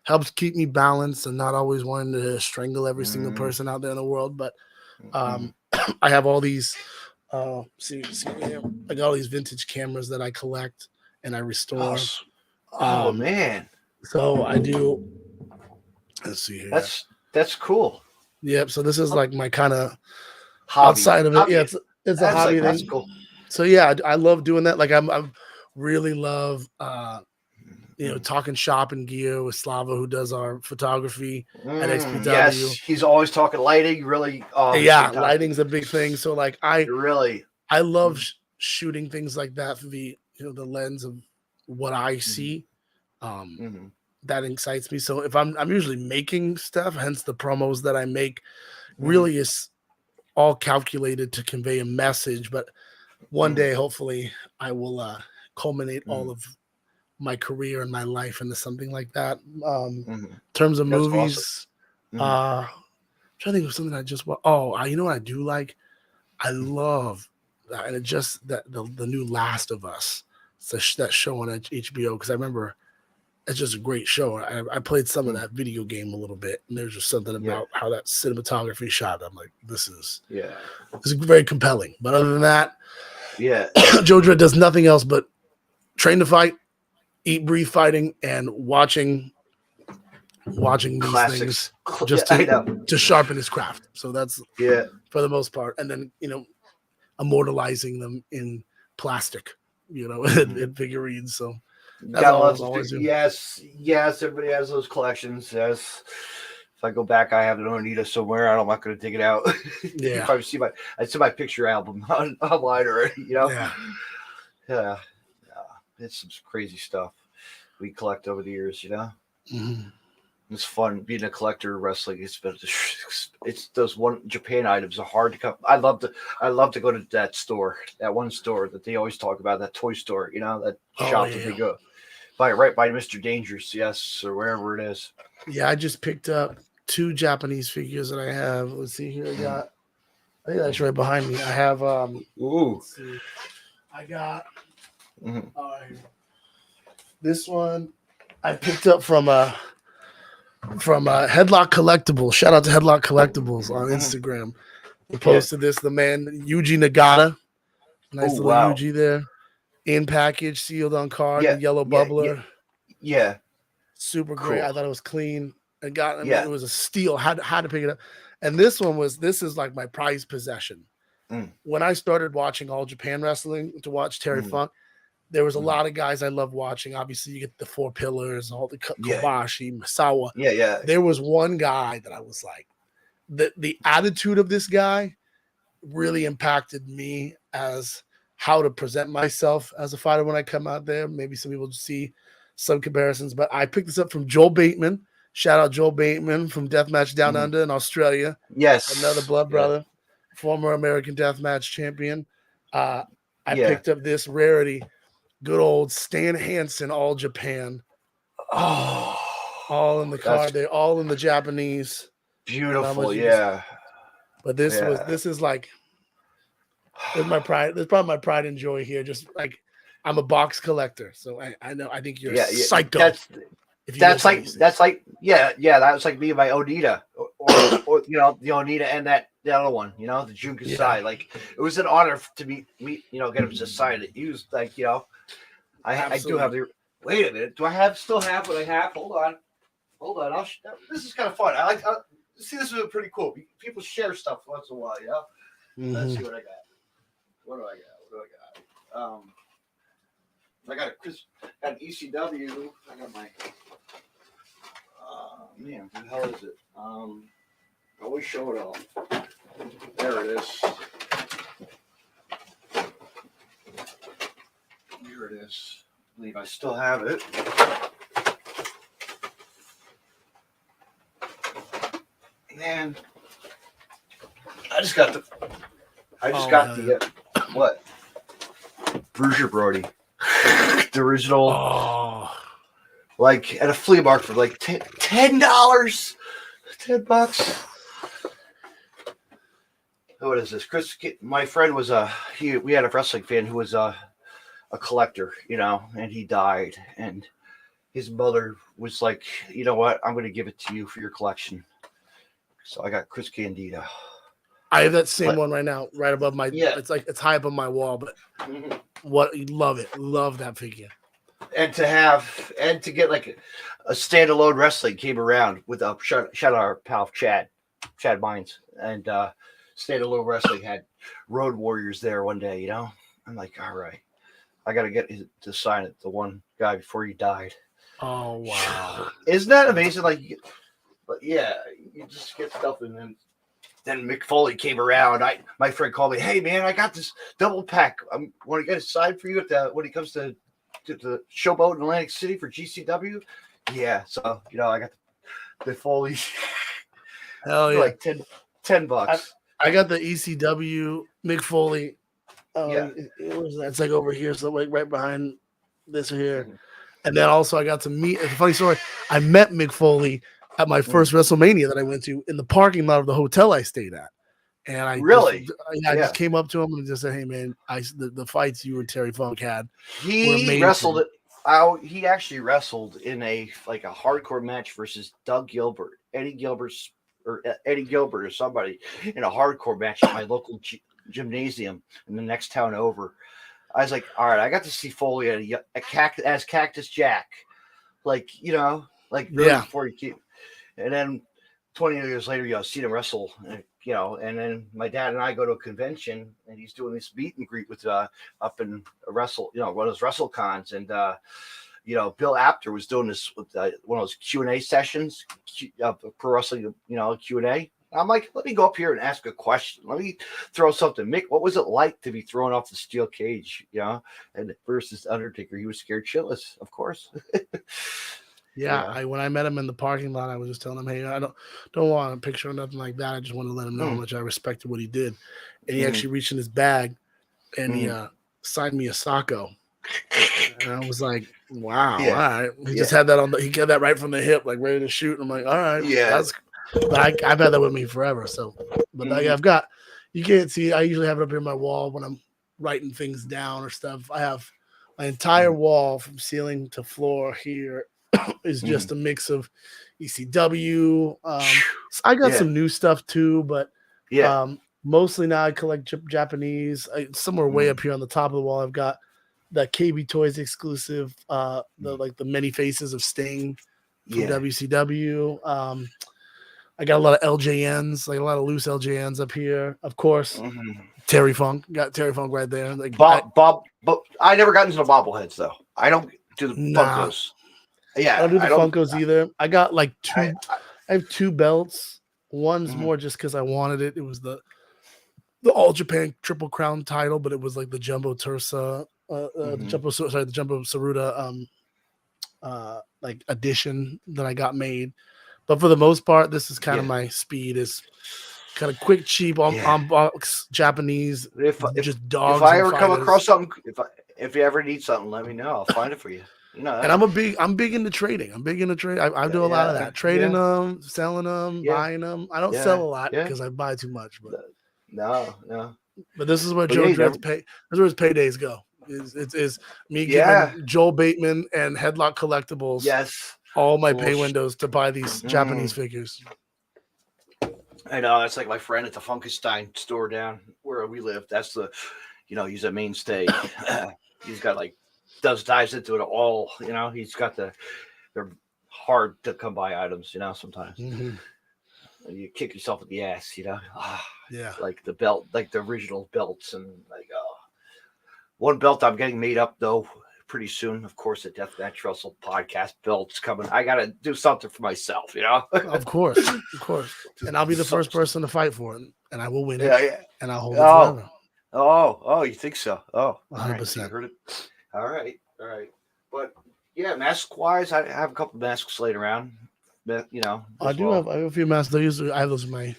C: Helps keep me balanced and not always wanting to strangle every single person out there in the world. But I have all these. See, I got all these vintage cameras that I collect and I restore.
B: Oh man!
C: So I do. Let's see here.
B: That's cool.
C: Yep. So this is like my kind of outside of it. Yeah, it's a hobby.
B: That's cool.
C: So yeah, I love doing that. Like I really love talking shop and gear with Slava, who does our photography at XPW.
B: Yes, he's always talking lighting. Really,
C: lighting's a big thing. So like I love shooting things like that through the the lens of what I see. That excites me. So if I'm usually making stuff, hence the promos that I make, really is all calculated to convey a message. But one day, hopefully, I will culminate all of my career and my life into something like that. In terms of movies, I'm trying to think of something I just watched. You know what I do like? I love that, and it just the new Last of Us that show on HBO, because I remember it's just a great show. I played some of that video game a little bit, and there's just something about how that cinematography shot. I'm like, this is very compelling. But other than that, Joe Dred does nothing else but train to fight, eat, breathe fighting, and watching these
B: Classics.
C: things just to sharpen his craft. So that's for the most part, and then immortalizing them in plastic, in figurines. So that's always
B: yes, everybody has those collections. Yes. If I go back, I have an Onita somewhere. I'm not going to dig it out. You probably see my picture album online already. Yeah. It's some crazy stuff we collect over the years.
C: Mm-hmm.
B: It's fun being a collector of wrestling. It's those Japan items are hard to come. I love to go to that one store that they always talk about, that toy store. That shop that they go right by Mr. Dangerous, or wherever it is.
C: Yeah, I just picked up 2 Japanese figures that I have. Let's see here. I think that's right behind me. I have let's see. I got this one I picked up from Headlock Collectibles. Shout out to Headlock Collectibles on Instagram. He posted this. The man Yuji Nagata, nice little Yuji there, in package, sealed on card, the yellow bubbler.
B: Yeah.
C: Super great. Cool. I thought it was clean. And it was a steal. Had to pick it up. And this is like my prized possession. When I started watching All Japan Wrestling to watch Terry Funk, there was a lot of guys I love watching. Obviously, you get the 4 Pillars, all the Kobashi, Misawa.
B: Yeah.
C: There was one guy that I was like, the attitude of this guy really impacted me as how to present myself as a fighter when I come out there. Maybe some people see some comparisons, but I picked this up from Joel Bateman. Shout out Joel Bateman from Deathmatch Down Under in Australia.
B: Yes.
C: Another blood brother, former American Deathmatch champion. I picked up this rarity. Good old Stan Hansen, All Japan.
B: Oh,
C: all in the card. They're all in the Japanese.
B: Beautiful,
C: But this is like, it's my pride. That's probably my pride and joy here. Just like, I'm a box collector, so I think you're psycho.
B: That was like me and my Onita, or the Onita and the other one, the Junkasai. Like, it was an honor to meet get him to sign it. He was like, I do have the. Wait a minute, do I still have what I have? Hold on. This is kind of fun. See, this is pretty cool. People share stuff once in a while, Let's see what I got. What do I got? I got an ECW. I got my. Man, what the hell is it? I always show it all. There it is. Here it is. I believe I still have it. And I just got the what? Bruiser Brody. The original, like at a flea market for like $10, $10. What is this? Chris, my friend was we had a wrestling fan who was a collector, and he died, and his mother was like, you know what? I'm going to give it to you for your collection. So I got Chris Candido.
C: I have that same one right now, right above my. Yeah. It's high up on my wall, but love that figure.
B: And to get like a standalone wrestling came around with a shout out our pal Chad Mines, and standalone wrestling had Road Warriors there one day. I'm like, all right, I got to get to sign it. The one guy before he died.
C: Oh wow!
B: Isn't that amazing? Like, but yeah, you just get stuff, and then Mick Foley came around. My friend called me, hey man, I got this double pack. I want to get a side for you when he comes to the Showboat in Atlantic City for GCW. Yeah, so I got the Foley.
C: Hell yeah,
B: like $10.
C: I got the ECW Mick Foley. It's like over here, so like right behind this here. Mm-hmm. And then also I got to meet. It's a funny story. I met Mick Foley at my first WrestleMania that I went to in the parking lot of the hotel I stayed at. And I
B: really,
C: I just came up to him and just said, "Hey, man, the fights you and Terry Funk had were
B: he
C: amazing."
B: wrestled it. Oh, he actually wrestled in a hardcore match versus Eddie Gilbert or somebody in a hardcore match at my local gymnasium in the next town over. I was like, all right, I got to see Foley as Cactus Jack, really before you keep, and then 20 years later, see him wrestle, and then my dad and I go to a convention, and he's doing this meet and greet with up in a wrestle, one of those wrestle cons, and Bill Apter was doing this with one of those Q&A sessions, pro wrestling, Q&A. I'm like, let me go up here and ask a question. Let me throw something. Mick, what was it like to be thrown off the steel cage? And versus Undertaker, he was scared shitless, of course.
C: Yeah, when I met him in the parking lot, I was just telling him, "Hey, I don't want a picture or nothing like that. I just want to let him know how much I respected what he did." And he actually reached in his bag and he signed me a Sacco. And I was like, "Wow, all right." He just had that he got that right from the hip, like ready to shoot. And I'm like, "All right, but I've had that with me forever." So, but I've got, you can't see. I usually have it up here on my wall when I'm writing things down or stuff. I have my entire wall from ceiling to floor here is just a mix of ECW. I got some new stuff too, but mostly now I collect Japanese. Somewhere way up here on the top of the wall, I've got the KB Toys exclusive, the many faces of Sting from WCW. I got a lot of LJNs, like a lot of loose LJNs up here. Of course, Terry Funk. Got Terry Funk right there. Like
B: Bob, but I never got into the bobbleheads though. I don't do the Funkos. Yeah,
C: I don't do the Funkos either. I got like I have two belts. One's more just because I wanted it. It was the All Japan Triple Crown title, but it was like the Jumbo Tursa, the Jumbo Saruta like edition that I got made. But for the most part, this is kind of my speed, is kind of quick, cheap, on box Japanese. Just dogs.
B: If I ever come across something, if you ever need something, let me know. I'll find it for you. And
C: I'm big into trading. I'm big into trade. I do a lot of that. Trading them, selling them, buying them. I don't sell a lot because I buy too much. But
B: no.
C: But this is where Joe Dred's pay. This is where his paydays go. Is me giving Joel Bateman and Headlock Collectibles all my pay windows to buy these Japanese figures.
B: I know, that's like my friend at the Funkenstein store down where we live. That's he's a mainstay. He's got dives into it all. He's got they're hard to come by items. Sometimes you kick yourself in the ass. Like the belt, like the original belts, and one belt I'm getting made up though pretty soon. Of course, the Deathmatch Russell podcast belt's coming. I got to do something for myself,
C: Of course. And I'll be the first person to fight for it, and I will win it, and I'll hold it forever.
B: Oh, you think so? Oh,
C: 100%.
B: Right. Heard it. All right. But mask-wise, I have a couple masks laid around. But,
C: I have a few masks. I have those in my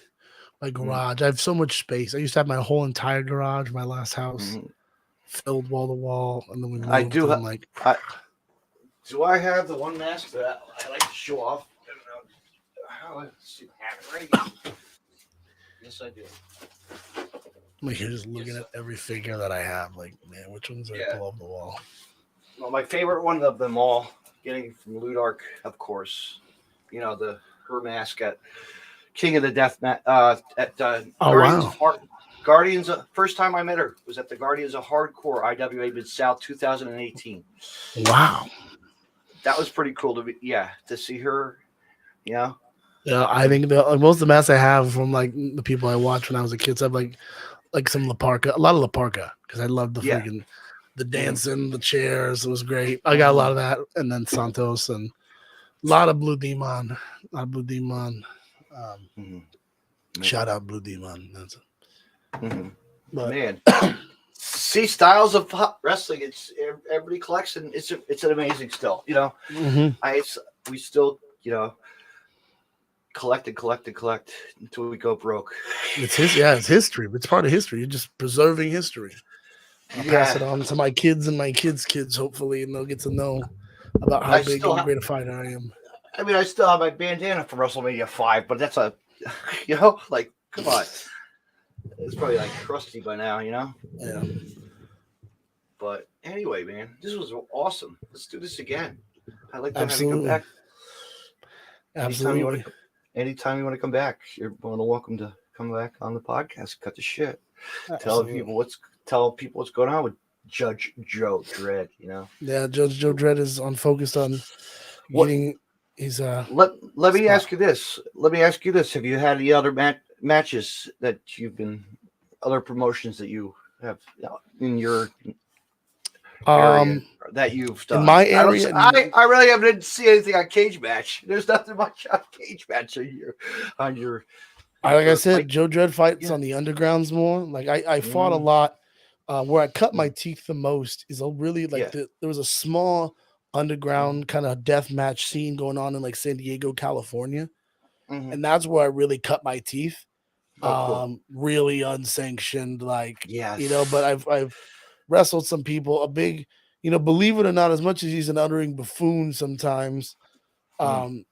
C: garage. I have so much space. I used to have my whole entire garage, my last house, filled wall to wall, and then we moved.
B: I do. Do I have the one mask that I like to show off? Let's see, I have it right here. Yes, I do.
C: I'm here just looking at every figure that I have. Like, man, which ones are above the wall?
B: Well, my favorite one of them all, getting from Ludark, of course. Her mask at King of the Death at Guardians of Guardians. First time I met her was at the Guardians of Hardcore IWA Mid South 2018.
C: Wow,
B: that was pretty cool to see her. Yeah,
C: I think most of the masks I have from the people I watched when I was a kid. So I have like some La Parka, a lot of La Parka, because I loved the freaking the dancing, the chairs. It was great. I got a lot of that, and then Santos and a lot of Blue Demon. Shout out Blue Demon. That's it. But,
B: man, see, styles of wrestling. It's everybody collects, and it's an amazing still. We still collect until we go broke.
C: It's history. It's part of history. You're just preserving history. I'll pass it on to my kids and my kids' kids, hopefully, and they'll get to know about how big and great a fighter I am.
B: I mean, I still have my bandana from WrestleMania 5, but that's come on. It's probably like crusty by now, you know.
C: Yeah,
B: But anyway, man, this was awesome. Let's do this again. I'd like to have you come
C: absolutely,
B: back anytime you want
C: absolutely,
B: to. Anytime you want to come back, you're more than welcome to come back on the podcast. Cut the shit.
C: absolutely.
B: Tell people what's going on with Judge Joe Dred. You know.
C: Yeah, Judge Joe Dredd is unfocused on
B: What?
C: getting his
B: Let me
C: spot.
B: ask you this. Let me ask you this. Have you had any other matches that you've been other promotions that you have in your area
C: Um,
B: that you've
C: in
B: done?
C: my area,
B: I really haven't seen anything on Cage Match. There's nothing much on Cage Match on your
C: like I
B: your
C: said,
B: fight.
C: Joe Dredd fights
B: Yeah.
C: on the undergrounds more. Like I fought a
B: Mm,
C: lot. Where I cut my
B: mm,
C: teeth the most is a really like
B: yeah.
C: there was a small
B: Mm,
C: underground kind of death match scene going on in like San Diego, California,
B: mm-hmm.
C: and that's where I really cut my teeth.
B: Oh, cool.
C: Really unsanctioned, like but
B: Yes.
C: I've wrestled some people. A big, believe it or not, as much as he's an uttering buffoon sometimes,
B: Mm,
C: um,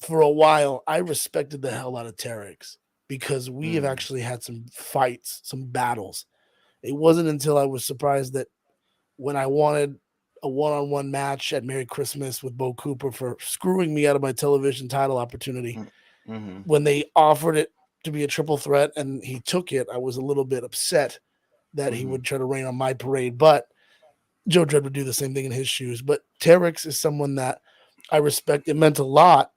C: for a while, I respected the hell out of Terex because we have
B: mm,
C: actually had some fights, some battles. It wasn't until I was surprised that when I wanted a one-on-one match at Merry Christmas with Bo Cooper for screwing me out of my television title opportunity,
B: mm, mm-hmm.
C: when they offered it to be a triple threat and he took it, I was a little bit upset that he
B: Mm-hmm.
C: would try to rain on my parade. But Joe Dredd would do the same thing in his shoes. But Terex is someone that I respect. It meant a lot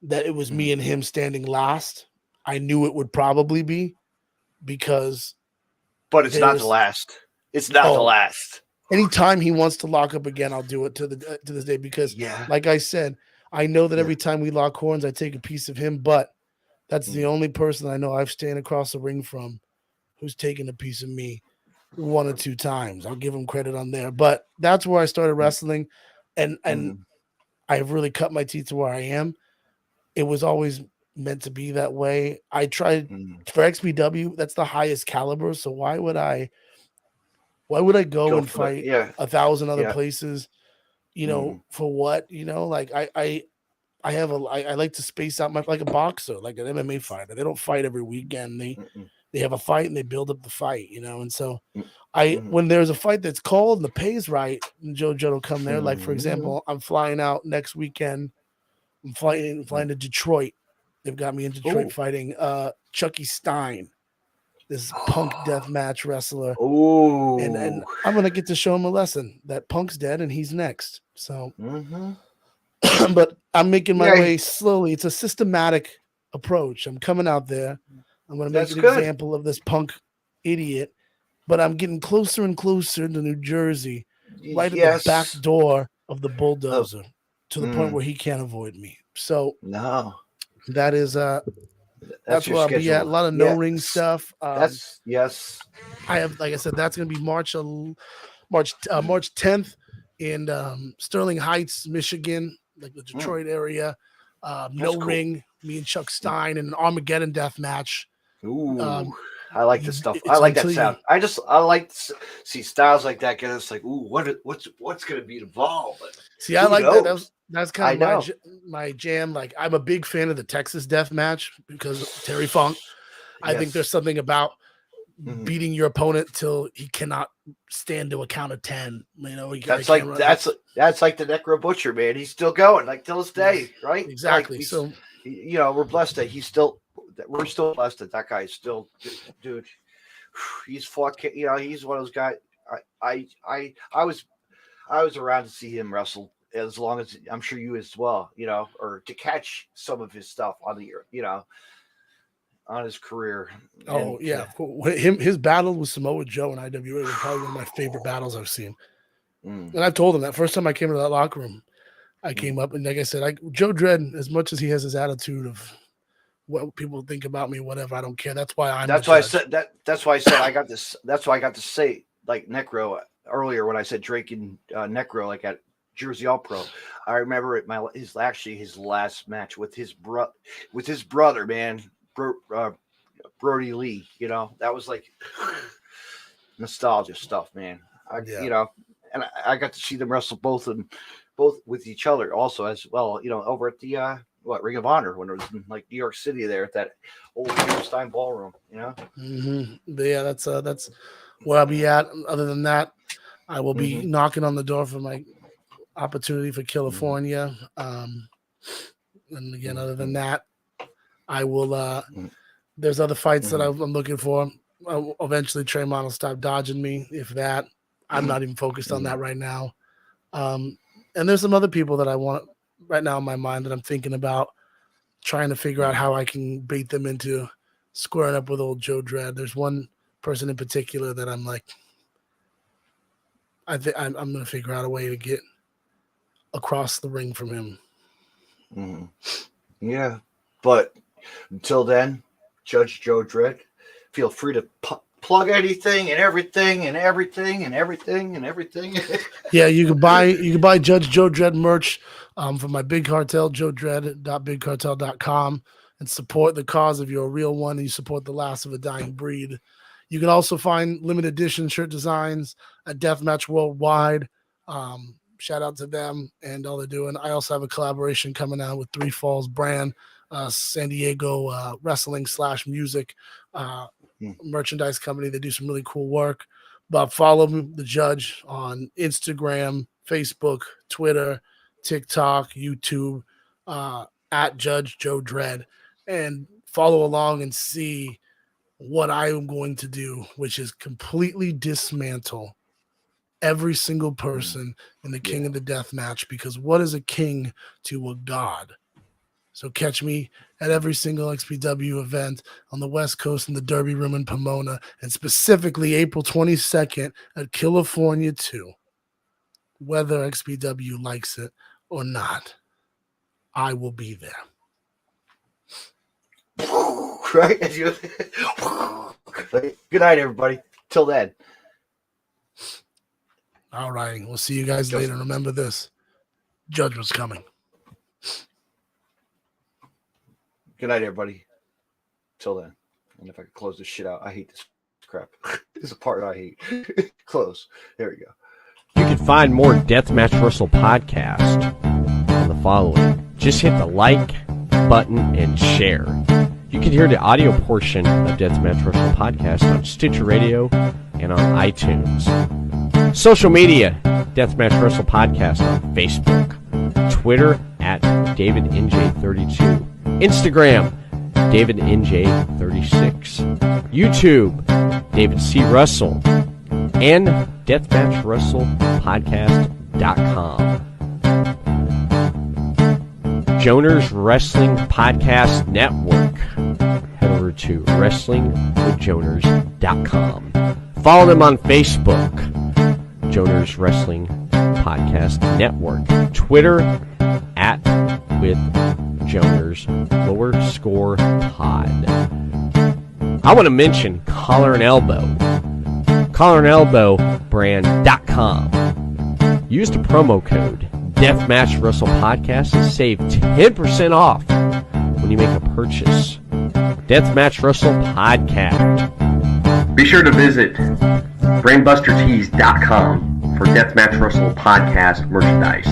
C: that it was me
B: Mm.
C: and him standing last. I knew it would probably be because
B: But it's not the
C: there's
B: last. It's not the
C: oh
B: last.
C: anytime he wants to lock up again, I'll do it to this day because,
B: Yeah.
C: like I said, I know that
B: Yeah.
C: every time we lock horns, I take a piece of him. But that's the
B: Mm,
C: only person I know I've stand across the ring from who's taken a piece of me one or two times. I'll give him credit on there. But that's where I started
B: mm,
C: wrestling, and
B: mm,
C: I've really cut my teeth to where I am. It was always meant to be that way. I tried
B: mm.
C: for XPW. That's the highest caliber. So why would I go
B: Go
C: and
B: for the
C: fight
B: yeah.
C: 1,000 other
B: Yeah.
C: places?
B: Mm,
C: For what? Like I have I like to space out my like a boxer, like an MMA fighter. They don't fight every weekend.
B: mm,
C: They have a fight and they build up the fight, and so
B: mm,
C: I
B: mm,
C: when there's a fight that's called and the pay's right, and JoJo will come there. Like for
B: mm,
C: example, I'm flying out next weekend. I'm flying
B: mm.
C: to Detroit. They've got me in Detroit
B: Oh.
C: fighting Chucky Stein, this punk death match wrestler, and
B: Oh.
C: I'm gonna get to show him a lesson that Punk's dead and he's next. So,
B: Mm-hmm.
C: but I'm making my
B: Yeah,
C: way slowly. It's a systematic approach. I'm coming out there. I'm gonna make
B: that's
C: an
B: good.
C: example of this punk idiot, but I'm getting closer and closer to New Jersey, right at the back
B: Yes.
C: door of the
B: Oh.
C: bulldozer, to the point
B: Mm,
C: where he can't avoid me. So
B: no.
C: that is
B: That's
C: that's
B: your
C: where I'll be at. A
B: schedule.
C: lot of no ring
B: Yes.
C: stuff.
B: That's yes.
C: I have, like I said, that's gonna be March 10th in Sterling Heights, Michigan, like the
B: Mm,
C: Detroit area.
B: that's
C: No
B: cool.
C: ring. Me and Chuck Stein in an Armageddon death match.
B: Ooh,
C: Um,
B: I like this stuff. I
C: it's
B: like that
C: until you
B: sound. I like to see styles like that. Get us like, ooh, what's gonna be involved? But
C: see. I
B: who
C: like that.
B: knows?
C: That's kind
B: I
C: of my
B: know.
C: my jam. Like I'm a big fan of the Texas death match because of Terry Funk. I think there's
B: Yes.
C: something about
B: Mhm.
C: beating your opponent till he cannot stand to a count of 10. He
B: That's
C: can't
B: like
C: run.
B: that's like the Necro Butcher, man. He's still going, like till this
C: Yeah,
B: day, right? Like
C: exactly. So
B: we're blessed that we're still blessed that that guy is still, dude. He's fought. He's one of those guys. I was around to see him wrestle as long as I'm sure you as well. Or to catch some of his stuff on his career,
C: oh
B: and
C: yeah, of course. His battle with Samoa Joe and IWA was probably one of my favorite battles I've seen.
B: mm,
C: And I've told him that first time I came into that locker room, I
B: mm.
C: came up and like I said, Joe Dredd, as much as he has his attitude of what people think about me, whatever, I don't care. That's why I'm the
B: That's why I
C: judge.
B: said that. That's why I said I got this. That's why I got to say like Necro earlier when I said Drake and Necro like at Jersey All Pro. I remember it. His last match with his brother, man, Brody Lee. That was like nostalgia stuff, man. I
C: Yeah.
B: you know, and I got to see them wrestle both with each other also as well. Over at the Ring of Honor when it was in like New York City there at that old Hammerstein ballroom, you know?
C: But yeah, that's where I'll be at. Other than that, I will be knocking on the door for my opportunity for California. And again, other than that, I will there's other fights that I'm looking for. Eventually Tremont will stop dodging me. If that, I'm not even focused on that right now. And there's some other people that I want right now in my mind that I'm thinking about trying to figure out how I can bait them into squaring up with old Joe Dred. There's one person in particular that I'm like, I think I'm going to figure out a way to get across the ring from him.
B: Yeah, but until then, Judge Joe Dred, feel free to plug anything and everything and everything and everything and everything.
C: Yeah, you can buy Judge Joe Dred merch from my Big Cartel, joedred.bigcartel.com, and support the cause of You're a Real One, and you support the last of a dying breed. You can also find limited edition shirt designs at Deathmatch Worldwide. Shout out to them and all they're doing. I also have a collaboration coming out with Three Falls brand, San Diego wrestling / music merchandise company. They do some really cool work. But follow the Judge on Instagram, Facebook, Twitter, TikTok, YouTube, at Judge Joe Dred, and follow along and see what I am going to do, which is completely dismantle every single person in the King of the Death match, because what is a king to a god? So catch me at every single XPW event on the West Coast in the Derby Room in Pomona, and specifically April 22nd at California 2. Whether XPW likes it or not, I will be there.
B: Right? Good night, everybody. Till then.
C: All right. We'll see you guys later. Remember this. Judge was coming.
B: Good night, everybody. Till then. And if I could close this shit out, I hate this crap. This is a part I hate. Close. There we go.
D: You can find more Deathmatch Wrestle podcast on the following. Just hit the like button and share. You can hear the audio portion of Deathmatch Wrestle podcast on Stitcher Radio and on iTunes. Social media, Deathmatch Wrestle podcast on Facebook, Twitter at DavidNJ32, Instagram, DavidNJ36, YouTube, David C. Russell, and DeathmatchWrestlePodcast.com. Joner's Wrestling Podcast Network. Head over to WrestlingWithJoners.com. Follow them on Facebook, Joner's Wrestling Podcast Network. Twitter at with Joner's _pod. I want to mention Collar and Elbow. collarandelbowbrand.com. Use the promo code Deathmatch Wrestle Podcast and save 10% off when you make a purchase. Deathmatch Wrestle Podcast.
E: Be sure to visit brainbustertees.com for Deathmatch Wrestle Podcast merchandise.